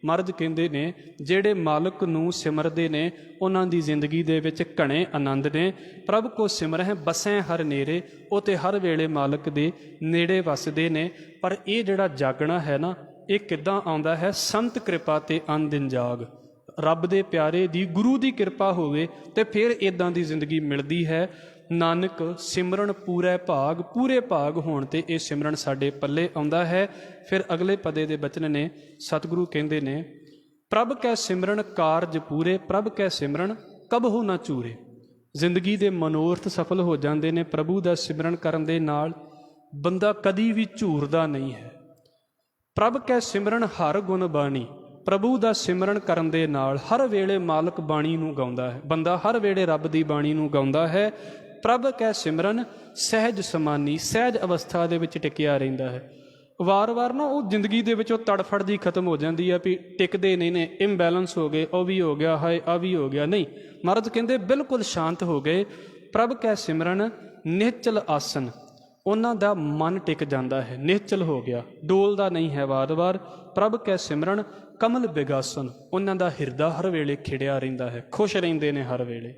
ਮਰਦ ਕਹਿੰਦੇ ਨੇ ਜਿਹੜੇ ਮਾਲਕ ਨੂੰ ਸਿਮਰਦੇ ਨੇ ਉਹਨਾਂ ਦੀ ਜ਼ਿੰਦਗੀ ਦੇ ਵਿੱਚ ਘਣੇ ਆਨੰਦ ਨੇ। ਪ੍ਰਭ ਕੋ ਸਿਮਰਹਿ ਬਸੈ ਹਰ ਨੇਰੇ, ਉਹ ਤੇ ਹਰ ਵੇਲੇ ਮਾਲਕ ਦੇ ਨੇੜੇ ਵਸਦੇ ਨੇ। ਪਰ ਇਹ ਜਿਹੜਾ ਜਾਗਣਾ ਹੈ ਨਾ, ਇਹ ਕਿੱਦਾਂ ਆਉਂਦਾ ਹੈ? ਸੰਤ ਕਿਰਪਾ ਤੇ ਅਨ ਦਿਨ ਜਾਗ। ਰੱਬ ਦੇ ਪਿਆਰੇ ਦੀ, ਗੁਰੂ ਦੀ ਕਿਰਪਾ ਹੋਵੇ ਤੇ ਫਿਰ ਇੱਦਾਂ ਦੀ ਜ਼ਿੰਦਗੀ ਮਿਲਦੀ ਹੈ। ਨਾਨਕ ਸਿਮਰਨ ਪੂਰੇ ਭਾਗ, ਪੂਰੇ ਭਾਗ ਹੋਣ 'ਤੇ ਇਹ ਸਿਮਰਨ ਸਾਡੇ ਪੱਲੇ ਆਉਂਦਾ ਹੈ। ਫਿਰ ਅਗਲੇ ਪਦੇ ਦੇ ਬਚਨ ਨੇ ਸਤਿਗੁਰੂ ਕਹਿੰਦੇ ਨੇ ਪ੍ਰਭ ਕੈ ਸਿਮਰਨ ਕਾਰਜ ਪੂਰੇ, ਪ੍ਰਭ ਕੈ ਸਿਮਰਨ ਕਬਹੁ ਨਾ ਚੂਰੇ। ਜ਼ਿੰਦਗੀ ਦੇ ਮਨੋਰਥ ਸਫਲ ਹੋ ਜਾਂਦੇ ਨੇ ਪ੍ਰਭੂ ਦਾ ਸਿਮਰਨ ਕਰਨ ਦੇ ਨਾਲ। ਬੰਦਾ ਕਦੀ ਵੀ ਝੂਰਦਾ ਨਹੀਂ ਹੈ। ਪ੍ਰਭ ਕੈ ਸਿਮਰਨ ਹਰ ਗੁਣ ਬਾਣੀ, ਪ੍ਰਭੂ ਦਾ ਸਿਮਰਨ ਕਰਨ ਦੇ ਨਾਲ ਹਰ ਵੇਲੇ ਮਾਲਕ ਬਾਣੀ ਨੂੰ ਗਾਉਂਦਾ ਹੈ। ਬੰਦਾ ਹਰ ਵੇਲੇ ਰੱਬ ਦੀ ਬਾਣੀ ਨੂੰ ਗਾਉਂਦਾ ਹੈ। ਪ੍ਰਭ ਕੈ ਸਿਮਰਨ ਸਹਿਜ ਸਮਾਨੀ, ਸਹਿਜ ਅਵਸਥਾ ਦੇ ਵਿੱਚ ਟਿਕਿਆ ਰਹਿੰਦਾ ਹੈ। ਵਾਰ-ਵਾਰ ਨਾ ਉਹ ਜ਼ਿੰਦਗੀ ਦੇ ਵਿੱਚ ਉਹ ਤੜਫੜ ਜੀ ਖਤਮ ਹੋ ਜਾਂਦੀ ਆ ਵੀ ਟਿਕਦੇ ਨਹੀਂ ਨੇ, ਇੰਬੈਲੈਂਸ ਹੋ ਗਏ, ਉਹ ਵੀ ਹੋ ਗਿਆ, ਹਾਏ ਆ ਵੀ ਹੋ ਗਿਆ। ਨਹੀਂ, ਮਹਾਰਾਜ ਕਹਿੰਦੇ ਬਿਲਕੁਲ ਸ਼ਾਂਤ ਹੋ ਗਏ। ਪ੍ਰਭ ਕੈ ਸਿਮਰਨ ਨਿਹਚਲ ਆਸਨ, ਉਹਨਾਂ ਦਾ ਮਨ ਟਿਕ ਜਾਂਦਾ ਹੈ, ਨਿਹਚਲ ਹੋ ਗਿਆ, ਡੋਲਦਾ ਨਹੀਂ ਹੈ ਵਾਰ-ਵਾਰ। ਪ੍ਰਭ ਕੈ ਸਿਮਰਨ ਕਮਲ ਬਿਗਾਸਨ, ਉਹਨਾਂ ਦਾ ਹਿਰਦਾ ਹਰ ਵੇਲੇ ਖਿੜਿਆ ਰਹਿੰਦਾ ਹੈ, ਖੁਸ਼ ਰਹਿੰਦੇ ਨੇ ਹਰ ਵੇਲੇ।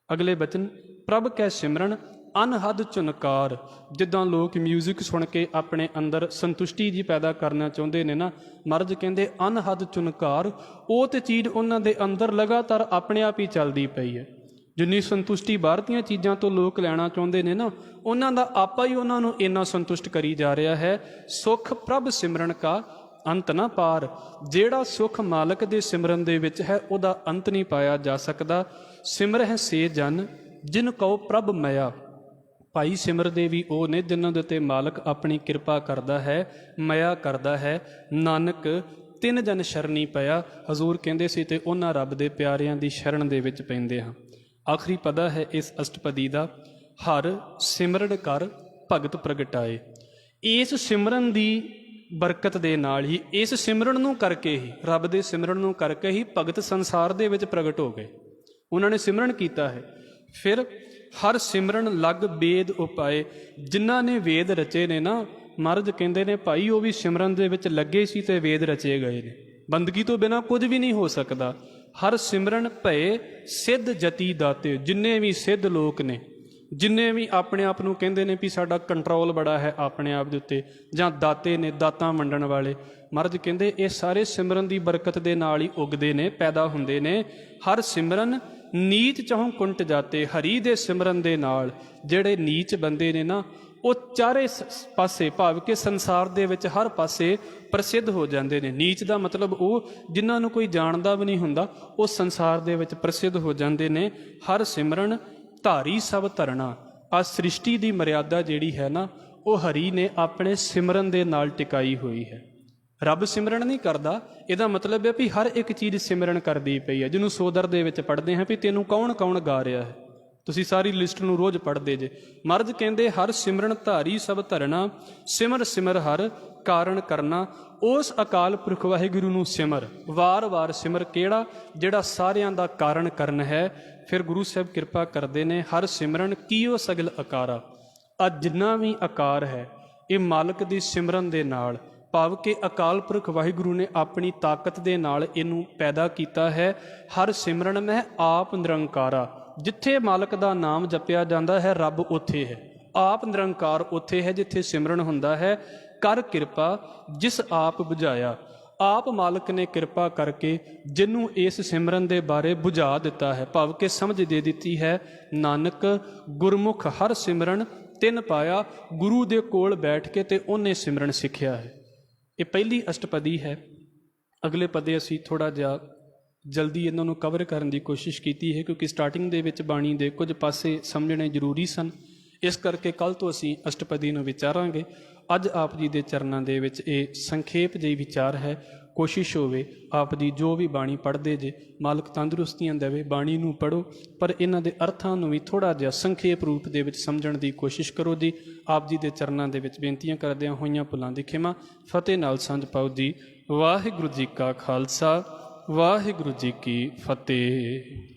ਅਗਲੇ ਬਚਨ, ਪ੍ਰਭ ਕੈ ਸਿਮਰਨ ਅਨਹਦ ਝੁਨਕਾਰ, ਜਿੱਦਾਂ ਲੋਕ ਮਿਊਜ਼ਿਕ ਸੁਣ ਕੇ ਆਪਣੇ ਅੰਦਰ ਸੰਤੁਸ਼ਟੀ ਜੀ ਪੈਦਾ ਕਰਨਾ ਚਾਹੁੰਦੇ ਨੇ ਨਾ, ਮਹਾਰਾਜ ਕਹਿੰਦੇ ਅਨਹਦ ਝੁਨਕਾਰ, ਉਹ ਤੇ ਚੀਜ਼ ਉਹਨਾਂ ਦੇ ਅੰਦਰ ਲਗਾਤਾਰ ਆਪਣੇ ਆਪ ਹੀ ਚੱਲਦੀ ਪਈ ਹੈ। ਜਿੰਨੀ ਸੰਤੁਸ਼ਟੀ ਬਾਹਰ ਦੀਆਂ ਚੀਜ਼ਾਂ ਤੋਂ ਲੋਕ ਲੈਣਾ ਚਾਹੁੰਦੇ ਨੇ ਨਾ, ਉਹਨਾਂ ਦਾ ਆਪਾ ਹੀ ਉਹਨਾਂ ਨੂੰ ਇੰਨਾ ਸੰਤੁਸ਼ਟ ਕਰੀ ਜਾ ਰਿਹਾ ਹੈ। ਸੁਖ ਪ੍ਰਭ ਸਿਮਰਨ ਕਾ ਅੰਤ ਨਾ ਪਾਰ, ਜਿਹੜਾ ਸੁਖ ਮਾਲਕ ਦੇ ਸਿਮਰਨ ਦੇ ਵਿੱਚ ਹੈ ਉਹਦਾ ਅੰਤ ਨਹੀਂ ਪਾਇਆ ਜਾ ਸਕਦਾ। ਸਿਮਰ ਹੈ ਸੇ ਜਨ ਜਿਨ ਕਉ ਪ੍ਰਭ ਮਇਆ, ਭਾਈ ਸਿਮਰਦੇ ਵੀ ਉਹ ਨੇ ਜਿਨ੍ਹਾਂ ਦੇ ਉੱਤੇ ਮਾਲਕ ਆਪਣੀ ਕਿਰਪਾ ਕਰਦਾ ਹੈ, ਮਇਆ ਕਰਦਾ ਹੈ। ਨਾਨਕ ਤਿੰਨ ਜਨ ਸ਼ਰਨੀ ਪਿਆ, ਹਜ਼ੂਰ ਕਹਿੰਦੇ ਸੀ ਤੇ ਉਹਨਾਂ ਰੱਬ ਦੇ ਪਿਆਰਿਆਂ ਦੀ ਸ਼ਰਨ ਦੇ ਵਿੱਚ ਪੈਂਦੇ ਹਾਂ। ਆਖਰੀ ਪਦਾ ਹੈ ਇਸ ਅਸ਼ਟਪਦੀ ਦਾ, ਹਰ ਸਿਮਰਨ ਕਰ ਭਗਤ ਪ੍ਰਗਟਾਏ। ਇਸ ਸਿਮਰਨ ਦੀ ਬਰਕਤ ਦੇ ਨਾਲ ਹੀ, ਇਸ ਸਿਮਰਨ ਨੂੰ ਕਰਕੇ ਹੀ, ਰੱਬ ਦੇ ਸਿਮਰਨ ਨੂੰ ਕਰਕੇ ਹੀ ਭਗਤ ਸੰਸਾਰ ਦੇ ਵਿੱਚ ਪ੍ਰਗਟ ਹੋ ਗਏ। ਉਹਨਾਂ ਨੇ ਸਿਮਰਨ ਕੀਤਾ ਹੈ। ਫਿਰ ਹਰ ਸਿਮਰਨ ਲਗ ਵੇਦ ਉਪਾਏ, ਜਿਨ੍ਹਾਂ ਨੇ ਵੇਦ ਰਚੇ ਨੇ ਨਾ, ਮਹਾਰਾਜ ਕਹਿੰਦੇ ਨੇ ਭਾਈ ਉਹ ਵੀ ਸਿਮਰਨ ਦੇ ਵਿੱਚ ਲੱਗੇ ਸੀ ਤੇ ਵੇਦ ਰਚੇ ਗਏ ਨੇ। ਬੰਦਗੀ ਤੋਂ ਬਿਨਾਂ ਕੁਝ ਵੀ ਨਹੀਂ ਹੋ ਸਕਦਾ। ਹਰ ਸਿਮਰਨ ਭਏ ਸਿੱਧ ਜਤੀ ਦਾਤੇ, ਜਿੰਨੇ ਵੀ ਸਿੱਧ ਲੋਕ ਨੇ, ਜਿੰਨੇ ਵੀ ਆਪਣੇ ਆਪ ਨੂੰ ਕਹਿੰਦੇ ਨੇ ਵੀ ਸਾਡਾ ਕੰਟਰੋਲ ਬੜਾ ਹੈ ਆਪਣੇ ਆਪ ਦੇ ਉੱਤੇ, ਜਾਂ ਦਾਤੇ ਨੇ, ਦਾਤਾਂ ਵੰਡਣ ਵਾਲੇ, ਮਹਾਰਾਜ ਕਹਿੰਦੇ ਇਹ ਸਾਰੇ ਸਿਮਰਨ ਦੀ ਬਰਕਤ ਦੇ ਨਾਲ ਹੀ ਉਗਦੇ ਨੇ, ਪੈਦਾ ਹੁੰਦੇ ਨੇ। ਹਰ ਸਿਮਰਨ ਨੀਚ ਚਹੁੰ ਕੁੰਟ ਜਾਤੇ, ਹਰੀ ਦੇ ਸਿਮਰਨ ਦੇ ਨਾਲ ਜਿਹੜੇ ਨੀਚ ਬੰਦੇ ਨੇ ਨਾ, ਉਹ ਚਾਰੇ ਪਾਸੇ, ਭਾਵ ਕਿ ਸੰਸਾਰ ਦੇ ਵਿੱਚ ਹਰ ਪਾਸੇ ਪ੍ਰਸਿੱਧ ਹੋ ਜਾਂਦੇ ਨੇ। ਨੀਚ ਦਾ ਮਤਲਬ ਉਹ ਜਿਨ੍ਹਾਂ ਨੂੰ ਕੋਈ ਜਾਣਦਾ ਵੀ ਨਹੀਂ ਹੁੰਦਾ, ਉਹ ਸੰਸਾਰ ਦੇ ਵਿੱਚ ਪ੍ਰਸਿੱਧ ਹੋ ਜਾਂਦੇ ਨੇ। ਹਰ ਸਿਮਰਨ ਧਾਰੀ ਸਭ ਧਰਨਾ, ਆ ਸ੍ਰਿਸ਼ਟੀ ਦੀ ਮਰਿਆਦਾ ਜਿਹੜੀ ਹੈ ਨਾ, ਉਹ ਹਰੀ ਨੇ ਆਪਣੇ ਸਿਮਰਨ ਦੇ ਨਾਲ ਟਿਕਾਈ ਹੋਈ ਹੈ। ਰੱਬ ਸਿਮਰਨ ਨਹੀਂ ਕਰਦਾ, ਇਹਦਾ ਮਤਲਬ ਹੈ ਵੀ ਹਰ ਇੱਕ ਚੀਜ਼ ਸਿਮਰਨ ਕਰਦੀ ਪਈ ਹੈ। ਜਿਹਨੂੰ ਸੋਦਰ ਦੇ ਵਿੱਚ ਪੜ੍ਹਦੇ ਹਾਂ ਵੀ ਤੈਨੂੰ ਕੌਣ ਕੌਣ ਗਾ ਰਿਹਾ ਹੈ, ਤੁਸੀਂ ਸਾਰੀ ਲਿਸਟ ਨੂੰ ਰੋਜ਼ ਪੜ੍ਹਦੇ ਜੇ। ਮਹਾਰਾਜ ਕਹਿੰਦੇ ਹਰ ਸਿਮਰਨ ਧਾਰੀ ਸਭ ਧਰਨਾ, ਸਿਮਰ ਸਿਮਰ ਹਰ ਕਾਰਨ ਕਰਨਾ। ਉਸ ਅਕਾਲ ਪੁਰਖ ਵਾਹਿਗੁਰੂ ਨੂੰ ਸਿਮਰ, ਵਾਰ-ਵਾਰ ਸਿਮਰ। ਕਿਹੜਾ? ਜਿਹੜਾ ਸਾਰਿਆਂ ਦਾ ਕਾਰਨ ਕਰਨ ਹੈ। ਫਿਰ ਗੁਰੂ ਸਾਹਿਬ ਕਿਰਪਾ ਕਰਦੇ ਨੇ, ਹਰ ਸਿਮਰਨ ਕੀਓ ਸਗਲ ਆਕਾਰਾ, ਆ ਜਿੰਨਾ ਵੀ ਆਕਾਰ ਹੈ ਇਹ ਮਾਲਕ ਦੀ ਸਿਮਰਨ ਦੇ ਨਾਲ, ਭਾਵ ਕਿ ਅਕਾਲ ਪੁਰਖ ਵਾਹਿਗੁਰੂ ਨੇ ਆਪਣੀ ਤਾਕਤ ਦੇ ਨਾਲ ਇਹਨੂੰ ਪੈਦਾ ਕੀਤਾ ਹੈ। ਹਰ ਸਿਮਰਨ ਮੈਂ ਆਪ ਨਿਰੰਕਾਰਾ, ਜਿੱਥੇ ਮਾਲਕ ਦਾ ਨਾਮ ਜਪਿਆ ਜਾਂਦਾ ਹੈ ਰੱਬ ਉੱਥੇ ਹੈ, ਆਪ ਨਿਰੰਕਾਰ ਉੱਥੇ ਹੈ ਜਿੱਥੇ ਸਿਮਰਨ ਹੁੰਦਾ ਹੈ। ਕਰ ਕਿਰਪਾ ਜਿਸ ਆਪ ਬੁਝਾਇਆ, ਆਪ ਮਾਲਕ ਨੇ ਕਿਰਪਾ ਕਰਕੇ ਜਿਹਨੂੰ ਇਸ ਸਿਮਰਨ ਦੇ ਬਾਰੇ ਬੁਝਾ ਦਿੱਤਾ ਹੈ, ਭਾਵ ਕਿ ਸਮਝ ਦੇ ਦਿੱਤੀ ਹੈ। ਨਾਨਕ ਗੁਰਮੁਖ ਹਰ ਸਿਮਰਨ ਤਿੰਨ ਪਾਇਆ, ਗੁਰੂ ਦੇ ਕੋਲ ਬੈਠ ਕੇ ਤੇ ਉਹਨੇ ਸਿਮਰਨ ਸਿੱਖਿਆ ਹੈ। ਇਹ ਪਹਿਲੀ ਅਸ਼ਟਪਦੀ ਹੈ। ਅਗਲੇ ਪਦੇ ਅਸੀਂ ਥੋੜ੍ਹਾ ਜਿਹਾ ਜਲਦੀ ਇਹਨਾਂ ਨੂੰ ਕਵਰ ਕਰਨ ਦੀ ਕੋਸ਼ਿਸ਼ ਕੀਤੀ ਹੈ, ਕਿਉਂਕਿ ਸਟਾਰਟਿੰਗ ਦੇ ਵਿੱਚ ਬਾਣੀ ਦੇ ਕੁਝ ਪਾਸੇ ਸਮਝਣੇ ਜ਼ਰੂਰੀ ਸਨ। ਇਸ ਕਰਕੇ ਕੱਲ੍ਹ ਤੋਂ ਅਸੀਂ ਅਸ਼ਟਪਦੀ ਨੂੰ ਵਿਚਾਰਾਂਗੇ। ਅੱਜ ਆਪ ਜੀ ਦੇ ਚਰਨਾਂ ਦੇ ਵਿੱਚ ਇਹ ਸੰਖੇਪ ਜਿਹੀ ਵਿਚਾਰ ਹੈ। ਕੋਸ਼ਿਸ਼ ਹੋਵੇ ਆਪ ਜੀ ਜੋ ਵੀ ਬਾਣੀ ਪੜ੍ਹਦੇ ਜੇ, ਮਾਲਕ ਤੰਦਰੁਸਤੀਆਂ ਦੇਵੇ, ਬਾਣੀ ਨੂੰ ਪੜ੍ਹੋ, ਪਰ ਇਹਨਾਂ ਦੇ ਅਰਥਾਂ ਨੂੰ ਵੀ ਥੋੜ੍ਹਾ ਜਿਹਾ ਸੰਖੇਪ ਰੂਪ ਦੇ ਵਿੱਚ ਸਮਝਣ ਦੀ ਕੋਸ਼ਿਸ਼ ਕਰੋ ਜੀ। ਆਪ ਜੀ ਦੇ ਚਰਨਾਂ ਦੇ ਵਿੱਚ ਬੇਨਤੀਆਂ ਕਰਦਿਆਂ ਹੋਈਆਂ ਭੁੱਲਾਂ ਦੀ ਖਿਮਾ, ਫਤਿਹ ਨਾਲ ਸਾਂਝ ਪਾਓ ਜੀ। ਵਾਹਿਗੁਰੂ ਜੀ ਕਾ ਖਾਲਸਾ, ਵਾਹਿਗੁਰੂ ਜੀ ਕੀ ਫਤਿਹ।